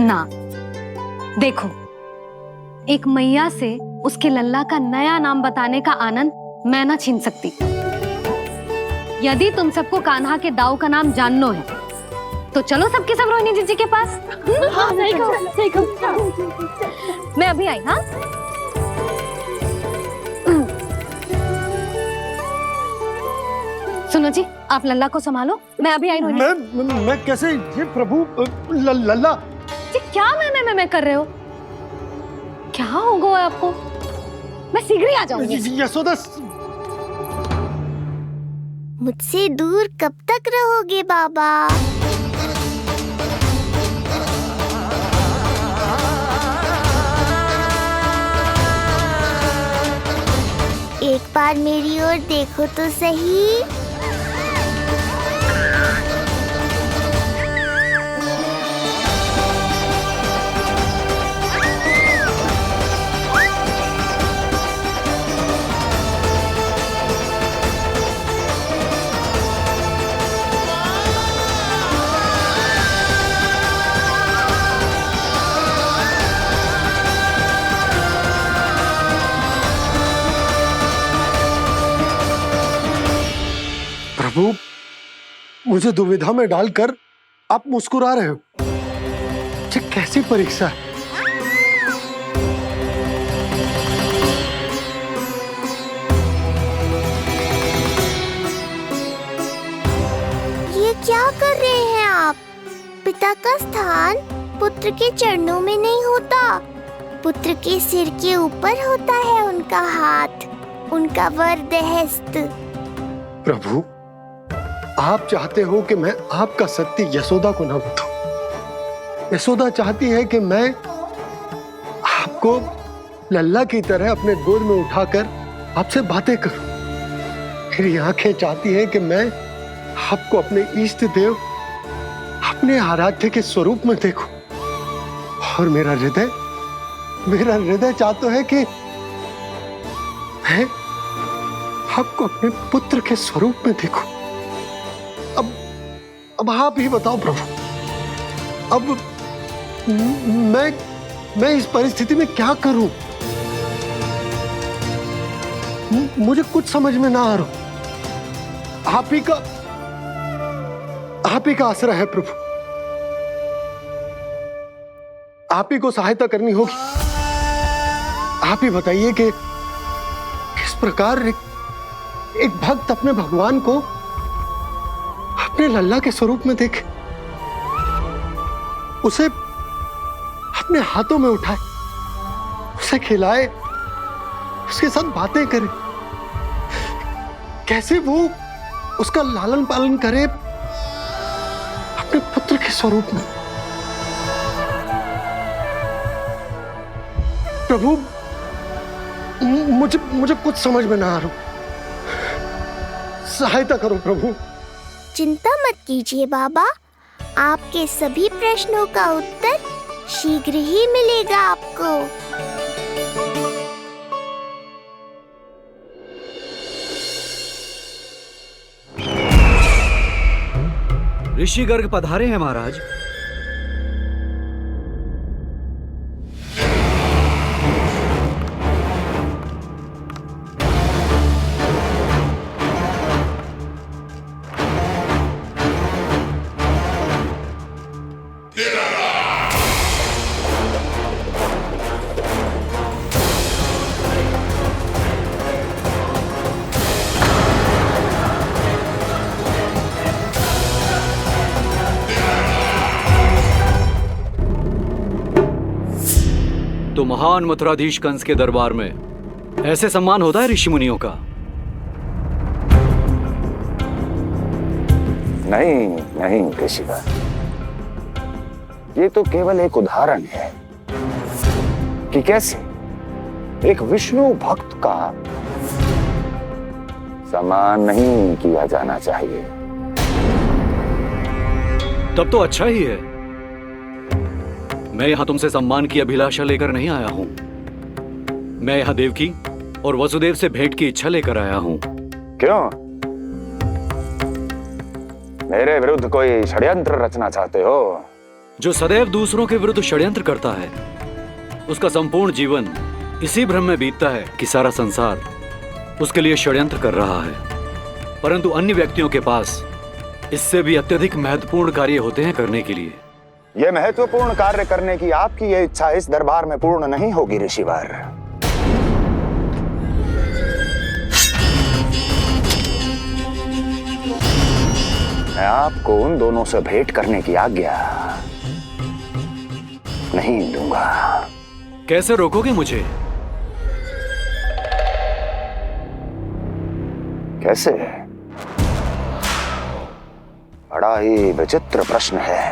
ना, देखो, एक मैया से उसके लल्ला का नया नाम बताने का आनंद मैं ना छीन सकती। यदि तुम सबको कान्हा के दाऊ का नाम जानना है तो चलो सबके सब रोहिणी जीजी के पास। हाँ, सही कहो, सही कहो। मैं अभी आई। हाँ, सुनो जी, आप लल्ला को संभालो, मैं अभी आई। रोहिणी, मैं कैसे? ये प्रभु लल्ला। जी क्या मैं कर रहे हो? क्या हो गया आपको? मैं शीघ्र ही आ जाऊंगी। यशोदा, मुझसे दूर कब तक रहोगे बाबा? एक बार मेरी ओर देखो तो सही। प्रभु, मुझे दुविधा में डालकर आप मुस्कुरा रहे हो। ये कैसी परीक्षा है? ये क्या कर रहे हैं आप? पिता का स्थान पुत्र के चरणों में नहीं होता, पुत्र के सिर के ऊपर होता है उनका हाथ, उनका वरदहस्त। प्रभु, आप चाहते हो कि मैं आपका सत्य यशोदा को ना बताऊं। यशोदा चाहती है कि मैं आपको लल्ला की तरह अपने गोद में उठाकर आपसे बातें करूं। मेरी आंखें चाहती हैं कि मैं आपको अपने इष्ट देव, अपने आराध्य के स्वरूप में देखूं। और मेरा हृदय चाहता है कि मैं आपको अपने पुत्र के स्वरूप में देखूं। अब आप ही बताओ प्रभु, अब मैं इस परिस्थिति में क्या करूं? मुझे कुछ समझ में ना आ रहा। आप ही का आसरा है प्रभु, आप ही को सहायता करनी होगी। आप ही बताइए कि किस प्रकार एक भक्त अपने भगवान को अपने लल्ला के स्वरूप में देखे, उसे अपने हाथों में उठाए, उसे खिलाए, उसके साथ बातें करे, कैसे वो उसका लालन पालन करे अपने पुत्र के स्वरूप में। प्रभु, मुझे कुछ समझ में ना आ रहा। सहायता करो प्रभु। चिंता मत कीजिए बाबा, आपके सभी प्रश्नों का उत्तर शीघ्र ही मिलेगा आपको। ऋषि गर्ग पधारे हैं महाराज। तो महान मथुराधीश कंस के दरबार में ऐसे सम्मान होता है ऋषि मुनियों का? नहीं नहीं ऋषिवर, ये तो केवल एक उदाहरण है कि कैसे एक विष्णु भक्त का सम्मान नहीं किया जाना चाहिए। तब तो अच्छा ही है। मैं यहां तुमसे सम्मान की अभिलाषा लेकर नहीं आया हूं। मैं यहां देवकी और वसुदेव से भेंट की इच्छा लेकर आया हूं। क्यों? मेरे विरुद्ध कोई षड्यंत्र रचना चाहते हो? जो सदैव दूसरों के विरुद्ध षड्यंत्र करता है, उसका संपूर्ण जीवन इसी भ्रम में बीतता है कि सारा संसार उसके लिए षड्यंत्र कर रहा है। परंतु अन्य व्यक्तियों के पास इससे भी अत्यधिक महत्वपूर्ण कार्य होते हैं करने के लिए। यह महत्वपूर्ण कार्य करने की आपकी यह इच्छा इस दरबार में पूर्ण नहीं होगी ऋषिवर। मैं आपको उन दोनों से भेंट करने की आज्ञा नहीं दूंगा। कैसे रोकोगे मुझे? कैसे? बड़ा ही विचित्र प्रश्न है,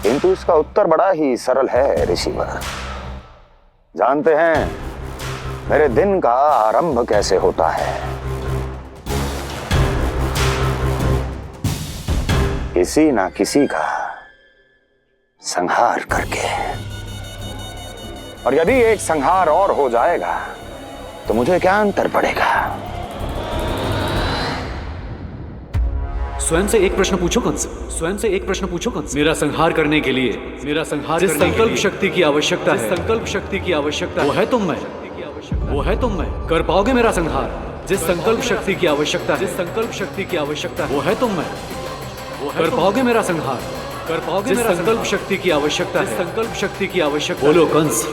किंतु इसका उत्तर बड़ा ही सरल है ऋषिवर। जानते हैं मेरे दिन का आरंभ कैसे होता है? किसी ना किसी का संहार करके। और यदि एक संहार और हो जाएगा तो मुझे क्या अंतर पड़ेगा? स्वयं से एक प्रश्न पूछो कंस। स्वयं से एक प्रश्न पूछो कंस। मेरा संहार करने के लिए, मेरा संहार जिस संकल्प शक्ति की आवश्यकता है, संकल्प शक्ति की आवश्यकता वो है तुम में, वो है तुम में। कर पाओगे मेरा संहार? जिस संकल्प शक्ति की आवश्यकता है, जिस संकल्प शक्ति की आवश्यकता वो है तुम में, वो कर पाओगे मेरा संहार? कर पाओगे मेरा संकल्प शक्ति की आवश्यकता है, संकल्प शक्ति की आवश्यकता। बोलो कंस,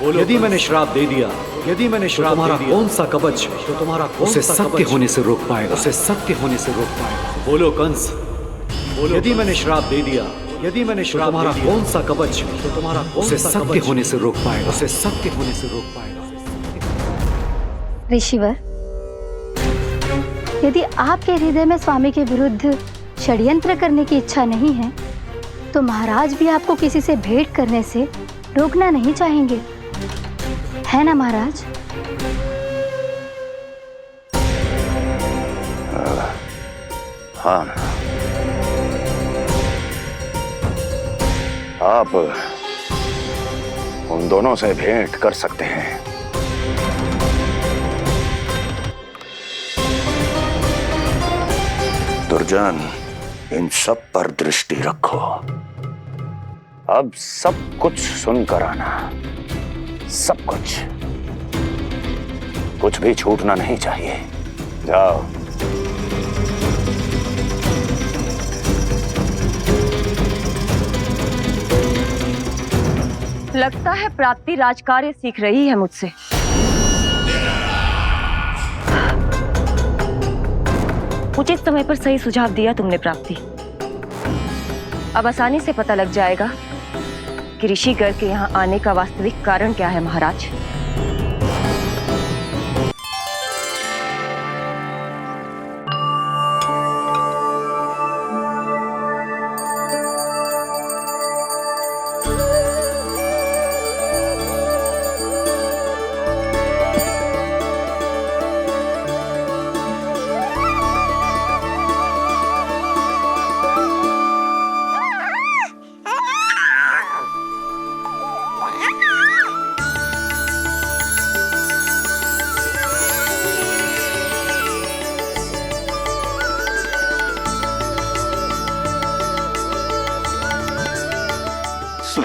बोलो। यदि मैंने श्राप दे दिया, यदि मैंने श्राप दे दिया, कौन सा कवच तो तुम्हारा उसे सत्य होने से रोक पाएगा? उसे सत्य होने से रोक पाएगा? बोलो कंस, बोलो। यदि मैंने श्राप दे दिया, यदि मैंने श्राप तुम्हारा कौन सा कवच तो तुम्हारा उसे सत्य होने से रोक पाएगा? उसे सत्य होने से रोक पाएगा? ऋषिवर, यदि आपके हृदय में स्वामी के विरुद्ध षड्यंत्र करने की इच्छा नहीं है, तो महाराज भी आपको किसी से भेंट करने से रोकना नहीं चाहेंगे, है ना महाराज? हाँ, आप उन दोनों से भेंट कर सकते हैं। दुर्जन, इन सब पर दृष्टि रखो। अब सब कुछ सुनकर आना, सब कुछ, कुछ भी छूटना नहीं चाहिए। जाओ। लगता है प्राप्ति राजकार्य सीख रही है मुझसे। उचित समय पर सही सुझाव दिया तुमने प्राप्ति। अब आसानी से पता लग जाएगा कि ऋषि गर्ग के यहाँ आने का वास्तविक कारण क्या है महाराज।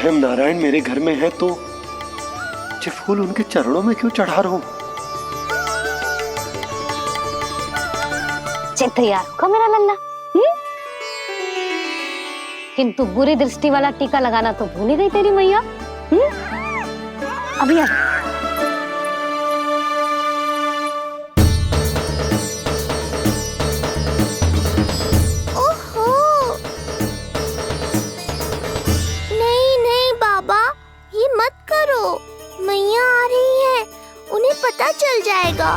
स्वयं नारायण मेरे घर में है तो ये फूल उनके चरणों में क्यों चढ़ा रहा हूं? तैयार होगा मेरा लल्ला। किंतु बुरी दृष्टि वाला टीका लगाना तो भूल ही गई तेरी मैया। अभी आ। ओहो, नहीं नहीं बाबा, ये मत करो। मैया आ रही है, उन्हें पता चल जाएगा।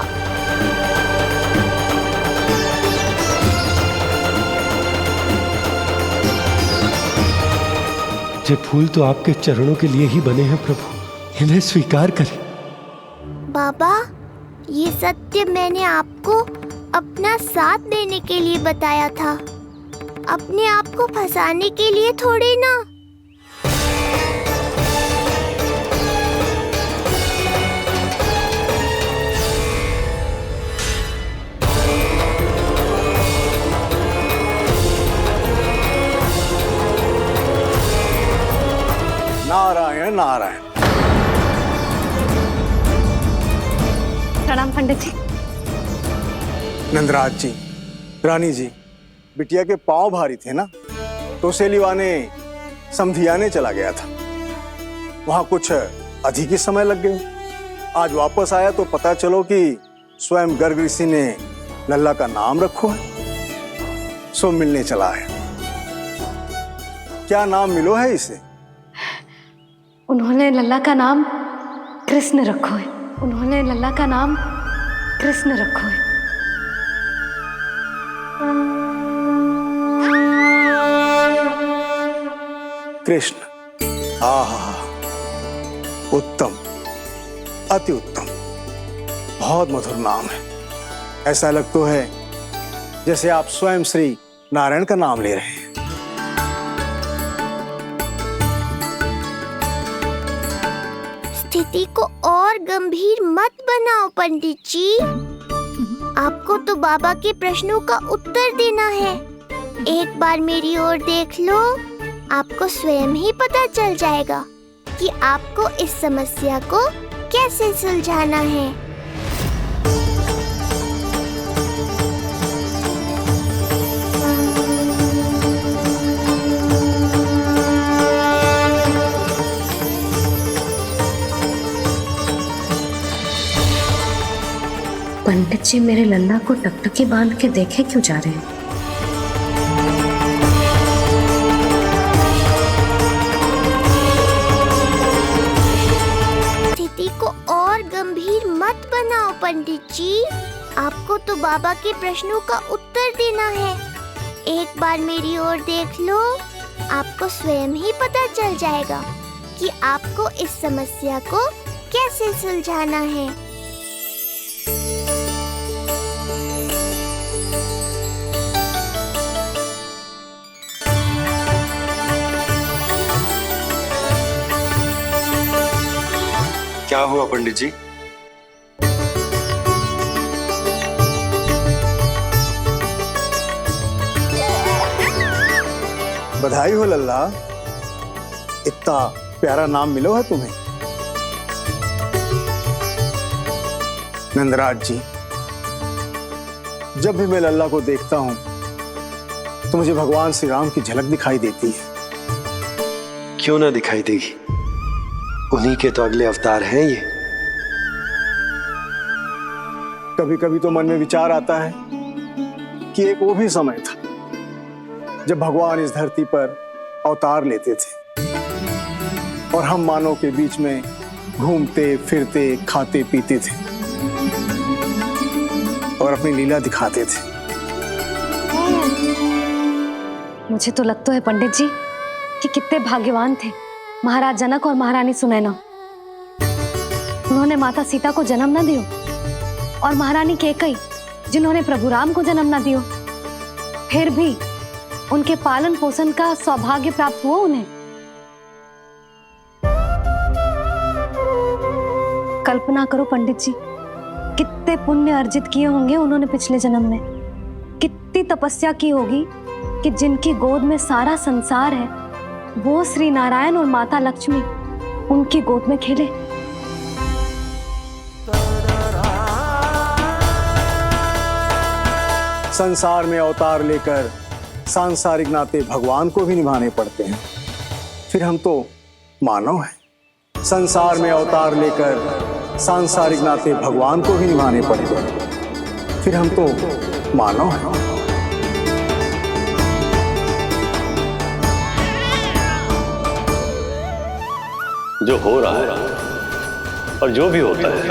ये फूल तो आपके चरणों के लिए ही बने हैं प्रभु, इन्हें स्वीकार करें। बाबा, ये सत्य मैंने आपको अपना साथ देने के लिए बताया था, अपने आप को फंसाने के लिए थोड़ी ना। नारायण नारायण। प्रणाम पंडित जी। नंदराज जी, रानी जी, बिटिया के पांव भारी थे ना, तो उसे लिवाने समधियाने चला गया था। वहां कुछ अधिक ही समय लग गए। आज वापस आया तो पता चलो कि स्वयं गर्ग ऋषि ने लल्ला का नाम रखो है, सो मिलने चला है। क्या नाम मिलो है इसे? उन्होंने लल्ला का नाम कृष्ण रखो है। उन्होंने लल्ला का नाम कृष्ण रखो है। कृष्ण। आहा, उत्तम, अति उत्तम, बहुत मधुर नाम है। ऐसा लग तो है जैसे आप स्वयं श्री नारायण का नाम ले रहे हैं। स्थिति को और गंभीर मत बनाओ पंडित जी। आपको तो बाबा के प्रश्नों का उत्तर देना है। एक बार मेरी ओर देख लो, आपको स्वयं ही पता चल जाएगा कि आपको इस समस्या को कैसे सुलझाना है। पंडित जी मेरे लल्ला को टकटकी बांध के देखे क्यों जा रहे हैं? स्थिति को और गंभीर मत बनाओ पंडित जी। आपको तो बाबा के प्रश्नों का उत्तर देना है। एक बार मेरी ओर देख लो, आपको स्वयं ही पता चल जाएगा कि आपको इस समस्या को कैसे सुलझाना है। क्या हुआ पंडित जी? बधाई हो लल्ला, इतना प्यारा नाम मिलो है तुम्हें। नंदराज जी, जब भी मैं लल्ला को देखता हूं तो मुझे भगवान श्री राम की झलक दिखाई देती है। क्यों ना दिखाई देगी, उन्हीं के तो अगले अवतार हैं ये। कभी कभी तो मन में विचार आता है कि एक वो भी समय था जब भगवान इस धरती पर अवतार लेते थे और हम मानव के बीच में घूमते फिरते खाते पीते थे और अपनी लीला दिखाते थे। मुझे तो लगता है पंडित जी कि कितने भाग्यवान थे महाराज जनक और महारानी सुनैना। उन्होंने माता सीता को जन्म न दियो और महारानी कैकई जिन्होंने प्रभु राम को जन्म न दियो, फिर भी उनके पालन पोषण का सौभाग्य प्राप्त हुआ उन्हें। कल्पना करो पंडित जी, कितने पुण्य अर्जित किए होंगे उन्होंने पिछले जन्म में, कितनी तपस्या की होगी कि जिनकी गोद में सारा संसार है वो श्री नारायण और माता लक्ष्मी उनकी गोद में खेले। संसार में अवतार लेकर सांसारिक नाते भगवान को भी निभाने पड़ते हैं, फिर हम तो मानव हैं। संसार में अवतार लेकर सांसारिक नाते भगवान को भी निभाने पड़ते हैं, फिर हम तो मानव हैं। जो हो रहा है और जो भी होता है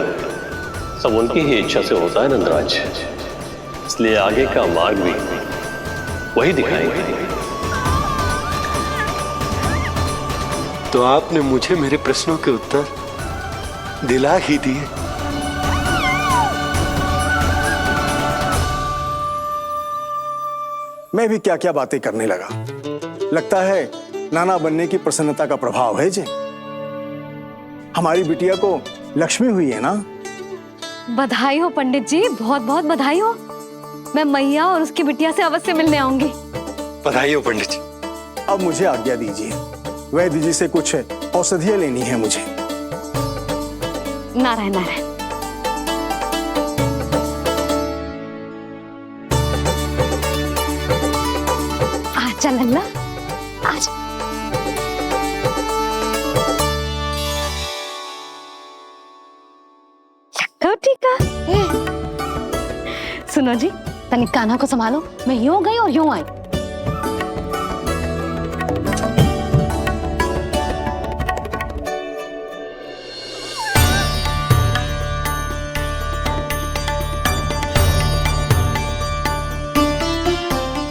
सब उनकी ही इच्छा से होता है नंदराज, इसलिए आगे का मार्ग भी वही दिखाएंगे। तो आपने मुझे मेरे प्रश्नों के उत्तर दिला ही दिए। मैं भी क्या क्या बातें करने लगा। लगता है नाना बनने की प्रसन्नता का प्रभाव है जी। हमारी बिटिया को लक्ष्मी हुई है ना। बधाई हो पंडित जी, बहुत बहुत बधाई हो। मैं मैया और उसकी बिटिया से अवश्य मिलने आऊंगी। बधाई हो पंडित जी। अब मुझे आज्ञा दीजिए, वैद्य जी से कुछ औषधियां लेनी है मुझे। नारायण नारायण। आजा लल्ला, आजा। ठीक है। सुनो जी, तनिक कान्हा को संभालो। मैं यूं गई और यूं आई।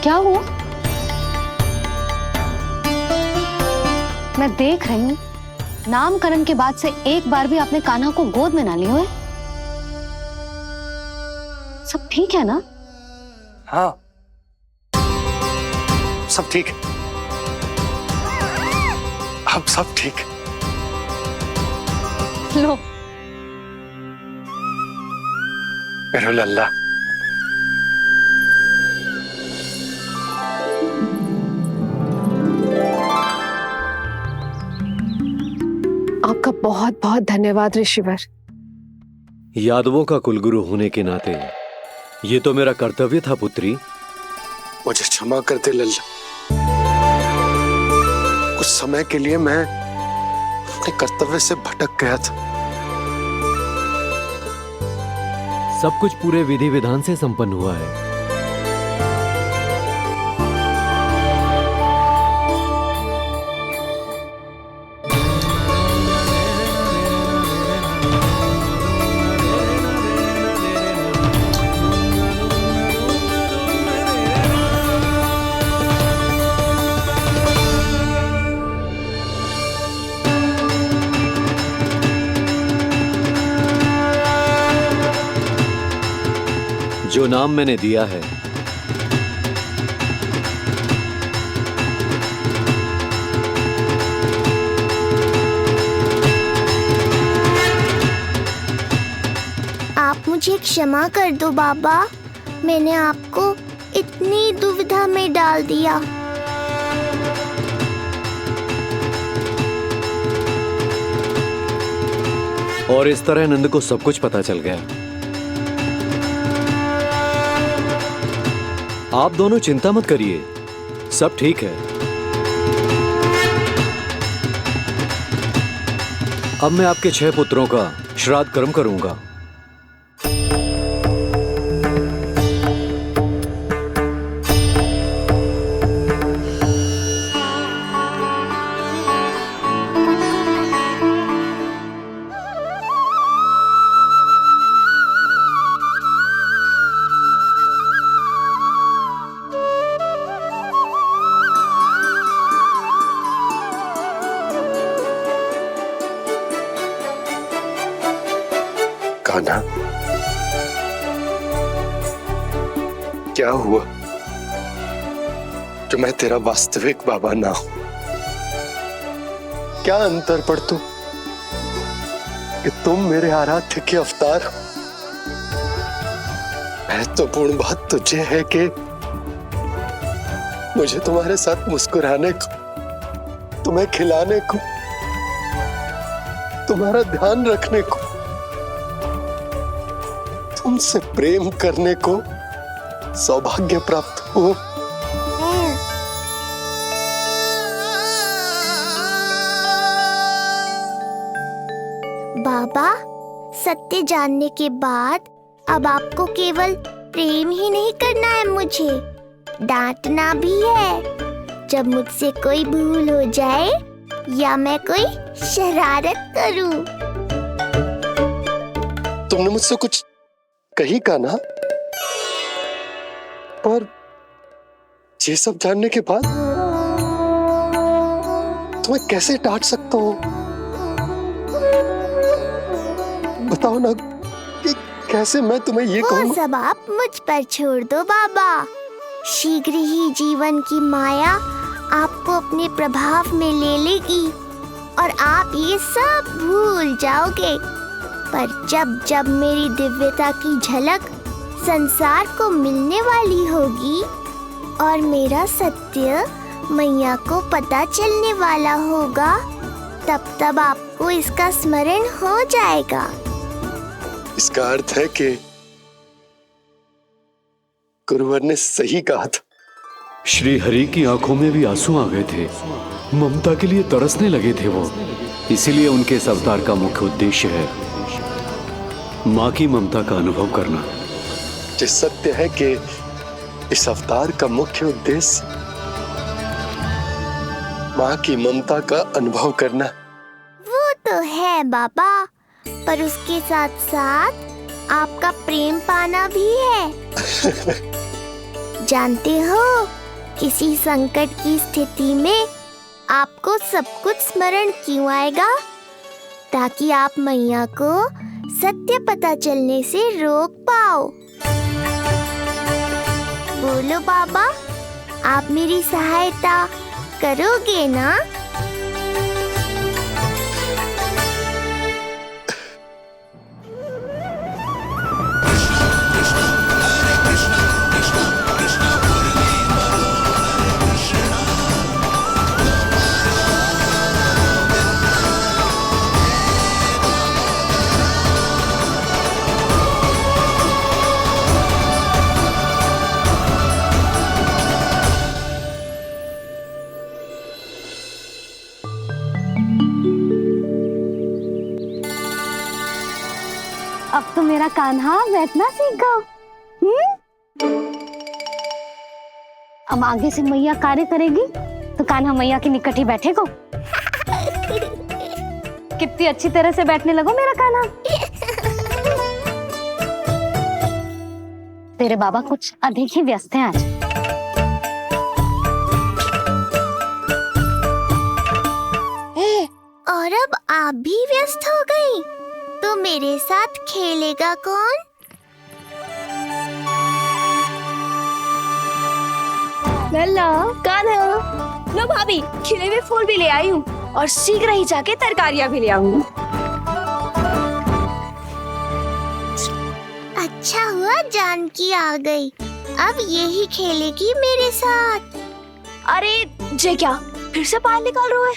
क्या हुआ? मैं देख रही हूं नामकरण के बाद से एक बार भी आपने कान्हा को गोद में ना लिया है। सब ठीक है ना? हाँ, सब ठीक है। अब सब ठीक है। लो मेरा लल्ला। आपका बहुत बहुत धन्यवाद ऋषिवर। यादवों का कुलगुरु होने के नाते ये तो मेरा कर्तव्य था पुत्री। मुझे क्षमा कर दे लल्ला। कुछ समय के लिए मैं अपने कर्तव्य से भटक गया था। सब कुछ पूरे विधि विधान से संपन्न हुआ है। जो नाम मैंने दिया है आप मुझे क्षमा कर दो बाबा, मैंने आपको इतनी दुविधा में डाल दिया। और इस तरह नंद को सब कुछ पता चल गया। आप दोनों चिंता मत करिए, सब ठीक है। अब मैं आपके 6 पुत्रों का श्राद्ध कर्म करूंगा। कान्हा, क्या हुआ जो मैं तेरा वास्तविक बाबा ना हूं? क्या अंतर पड़ तू कि तुम मेरे आराध्य के अवतार हो? महत्वपूर्ण बात तुझे है कि मुझे तुम्हारे साथ मुस्कुराने को तुम्हें खिलाने को, तुम्हारा ध्यान रखने को, तुमसे प्रेम करने को सौभाग्य प्राप्त हो। बाबा, सत्य जानने के बाद अब आपको केवल प्रेम ही नहीं करना है, मुझे डांटना भी है जब मुझसे कोई भूल हो जाए या मैं कोई शरारत करूं। तुमने मुझसे कुछ कही का ना, पर ये सब जानने के बाद तुम्हें कैसे डांट सकता हूँ? बताओ ना कि कैसे मैं तुम्हें ये कहूँ? वो सब आप मुझ पर छोड़ दो बाबा। शीघ्र ही जीवन की माया आपको अपने प्रभाव में ले लेगी और आप ये सब भूल जाओगे। पर जब जब मेरी दिव्यता की झलक संसार को मिलने वाली होगी और मेरा सत्य मैया को पता चलने वाला होगा, तब तब आपको इसका स्मरण हो जाएगा। इसका अर्थ है कि गुरुवर ने सही कहा था। श्री हरि की आंखों में भी आंसू आ गए थे। ममता के लिए तरसने लगे थे वो। इसीलिए उनके इस अवतार का मुख्य उद्देश्य है माँ की ममता का अनुभव करना। जो सत्य है कि इस अवतार का मुख्य उद्देश्य माँ की ममता का अनुभव करना। वो तो है बाबा, पर उसके साथ साथ आपका प्रेम पाना भी है। जानते हो, किसी संकट की स्थिति में आपको सब कुछ स्मरण क्यों आएगा? ताकि आप मैया को सत्य पता चलने से रोक पाओ। बोलो बाबा, आप मेरी सहायता करोगे ना? अब तो मेरा कान्हा बैठना सीख गया। अब आगे से मैया कार्य करेगी तो कान्हा मैया के निकट ही बैठेगा। कितनी अच्छी तरह से बैठने लगो मेरा कान्हा। तेरे बाबा कुछ अधिक ही व्यस्त हैं आज। और अब आप भी व्यस्त हो गई, तो मेरे साथ खेलेगा कौन? लल्ला, कान्हा, लो भाभी, खिले हुए फूल भी ले आई हूँ और शीघ्र ही जाके तरकारियाँ भी ले आऊंगी। अच्छा हुआ जानकी आ गई, अब यही खेलेगी मेरे साथ। अरे जे क्या, फिर से पायल निकाल रहे हो?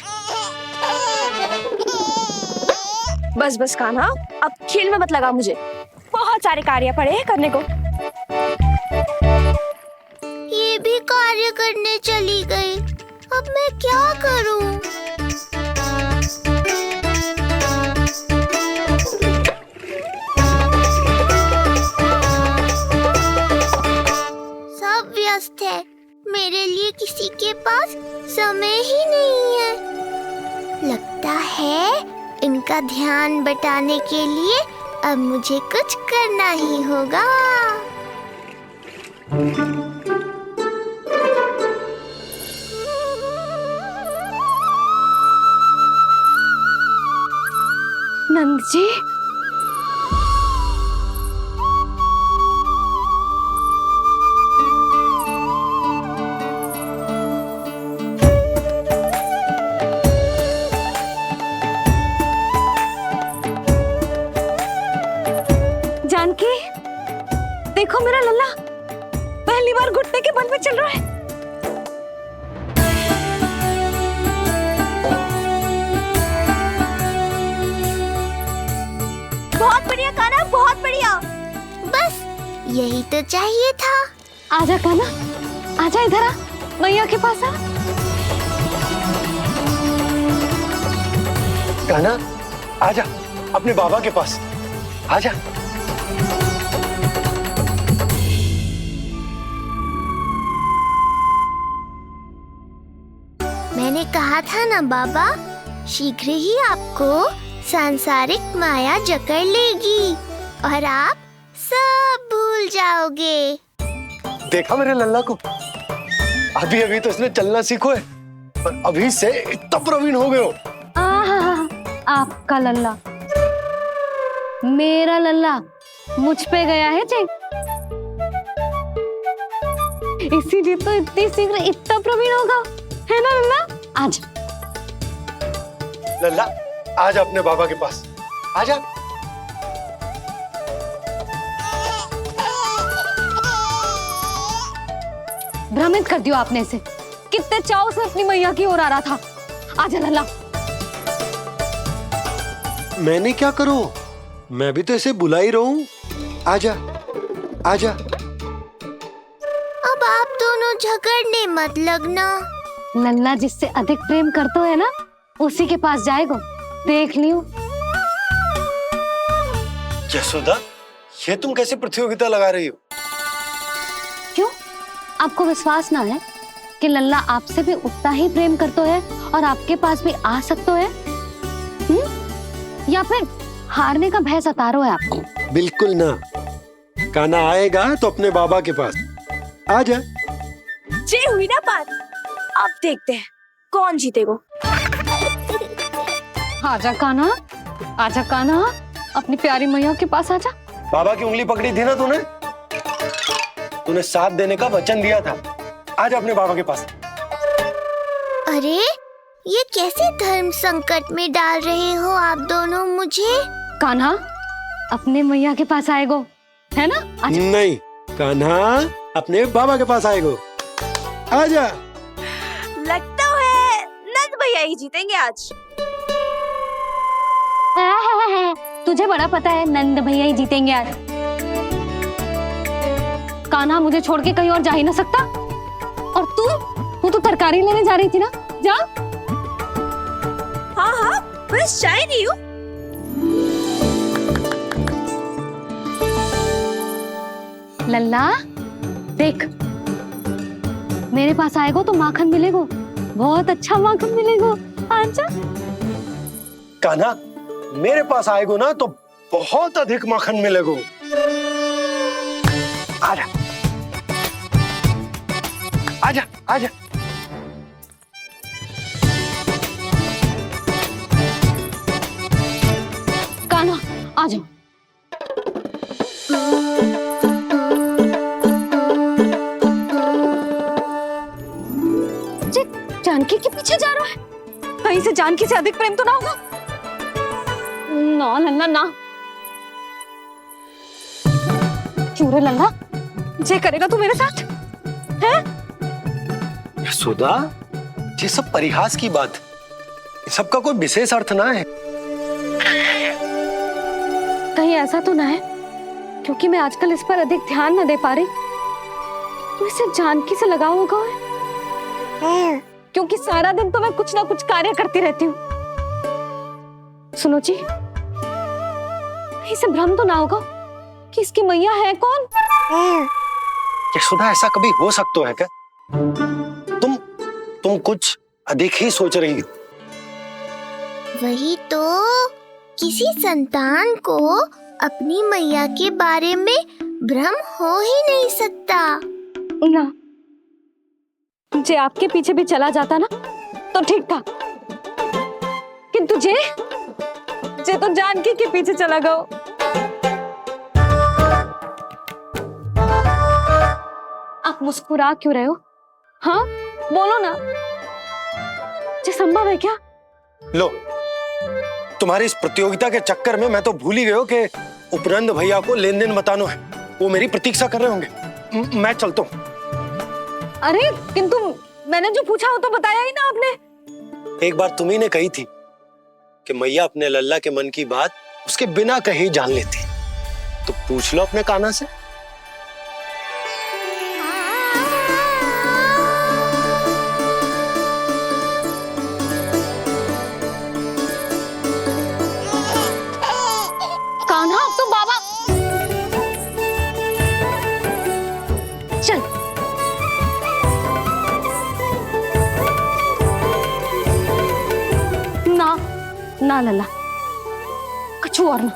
बस बस कान्हा, अब खेल में मत लगा मुझे। बहुत सारे कार्य पड़े हैं करने को। ये भी कार्य करने चली गई, अब मैं क्या करूं? सब व्यस्त है, मेरे लिए किसी के पास समय ही नहीं है। लगता है इनका ध्यान बटाने के लिए अब मुझे कुछ करना ही होगा। नंद जी, जानकी, देखो मेरा लल्ला पहली बार घुटने के बल पे चल रहा है। बढ़िया कान्हा, बहुत बढ़िया। बस यही तो चाहिए था। आजा कान्हा, आजा इधर आ, मैया के पास आ। कान्हा आजा अपने बाबा के पास, आजा। मैंने कहा था ना बाबा, शीघ्र ही आपको सांसारिक माया जकड़ लेगी और आप सब भूल जाओगे। देखा मेरे लल्ला को, अभी अभी तो इसने चलना सीखो है, पर अभी से इतना प्रवीण हो गए हो। आपका लल्ला, मेरा लल्ला मुझ पे गया है जी, इसीलिए तो इतनी शीघ्र इतना प्रवीण होगा, है ना लल्ला? आज लल्ला आजा अपने बाबा के पास, आजा। भ्रमित कर दियो आपने इसे, कितने चाव से अपनी मैया की ओर आ रहा था। आजा लल्ला। मैंने क्या करूं, मैं भी तो इसे बुला ही रहा हूं। आजा आजा। अब आप दोनों झगड़ने मत लगना। लल्ला जिससे अधिक प्रेम करते है ना, उसी के पास जाएगा, देख लियो। यशोदा, ये तुम कैसे प्रतियोगिता लगा रही हो? क्यों, आपको विश्वास ना है कि लल्ला आपसे भी उतना ही प्रेम करते है और आपके पास भी आ सकते है? या फिर हारने का भय सता रहा है आपको? बिल्कुल ना, कान्हा आएगा तो अपने बाबा के पास, आजा। जे हुई ना बात, अब देखते हैं कौन जीतेगा। आजा कान्हा, आजा कान्हा, अपनी प्यारी मैया के पास आजा। बाबा की उंगली पकड़ी थी ना तूने, तूने साथ देने का वचन दिया था, आजा अपने बाबा के पास। अरे ये कैसे धर्म संकट में डाल रहे हो आप दोनों मुझे? कान्हा अपने मैया के पास आएगो, है ना? आजा। नहीं, कान्हा अपने बाबा के पास आएगो, आजा। लगता है नंद भैया ही जीतेंगे आज। तुझे बड़ा पता है नंद भैया ही जीतेंगे आज। कान्हा मुझे छोड़ के कहीं और जा ही ना सकता। और तू तो तरकारी लेने जा रही थी ना, जा। हाँ हाँ, बस जा ही रही हूँ। लल्ला देख, मेरे पास आएगो तो माखन मिलेगो, बहुत अच्छा माखन मिलेगो, आजा। कान्हा मेरे पास आएगो ना तो बहुत अधिक माखन मिलेगो, आजा आजा आजा। कान्हा आ जाओ। जानकी के पीछे जा रहा है, कहीं से जानकी से अधिक प्रेम तो ना होगा? ना लल्ला ना। क्यों रे लल्ला, जे करेगा तू मेरे साथ है? यशोदा, ये सब परिहास की बात, सबका कोई विशेष अर्थ ना है। कहीं ऐसा तो ना है क्योंकि मैं आजकल इस पर अधिक ध्यान न दे पा रही तो इसे जानकी से लगाव होगा है? क्योंकि सारा दिन तो मैं कुछ ना कुछ कार्य करती रहती हूँ। सुनो जी, इसे भ्रम तो ना होगा कि इसकी मैया है कौन? यशोदा, ऐसा कभी हो सकता है क्या? तुम कुछ अधिक ही सोच रही हो। वही तो, किसी संतान को अपनी मैया के बारे में भ्रम हो ही नहीं सकता ना। जे आपके पीछे भी चला जाता ना तो ठीक था, किंतु जे तो जानकी के पीछे चला गया। आप मुस्कुरा क्यों रहे हो? हाँ बोलो ना, ये संभव है क्या? लो, तुम्हारी इस प्रतियोगिता के चक्कर में मैं तो भूल ही गया कि उपनंद भैया को लेन देन बताना है, वो मेरी प्रतीक्षा कर रहे होंगे। मैं चलता हूँ। अरे किंतु मैंने जो पूछा वो तो बताया ही ना आपने। एक बार तुम्ही ने कही थी कि मैया अपने लल्ला के मन की बात उसके बिना कहे जान लेती। तो पूछ लो अपने कान्हा से। कान्हा अब तो बाबा चल। ना ना लल्ला, कछु और ना।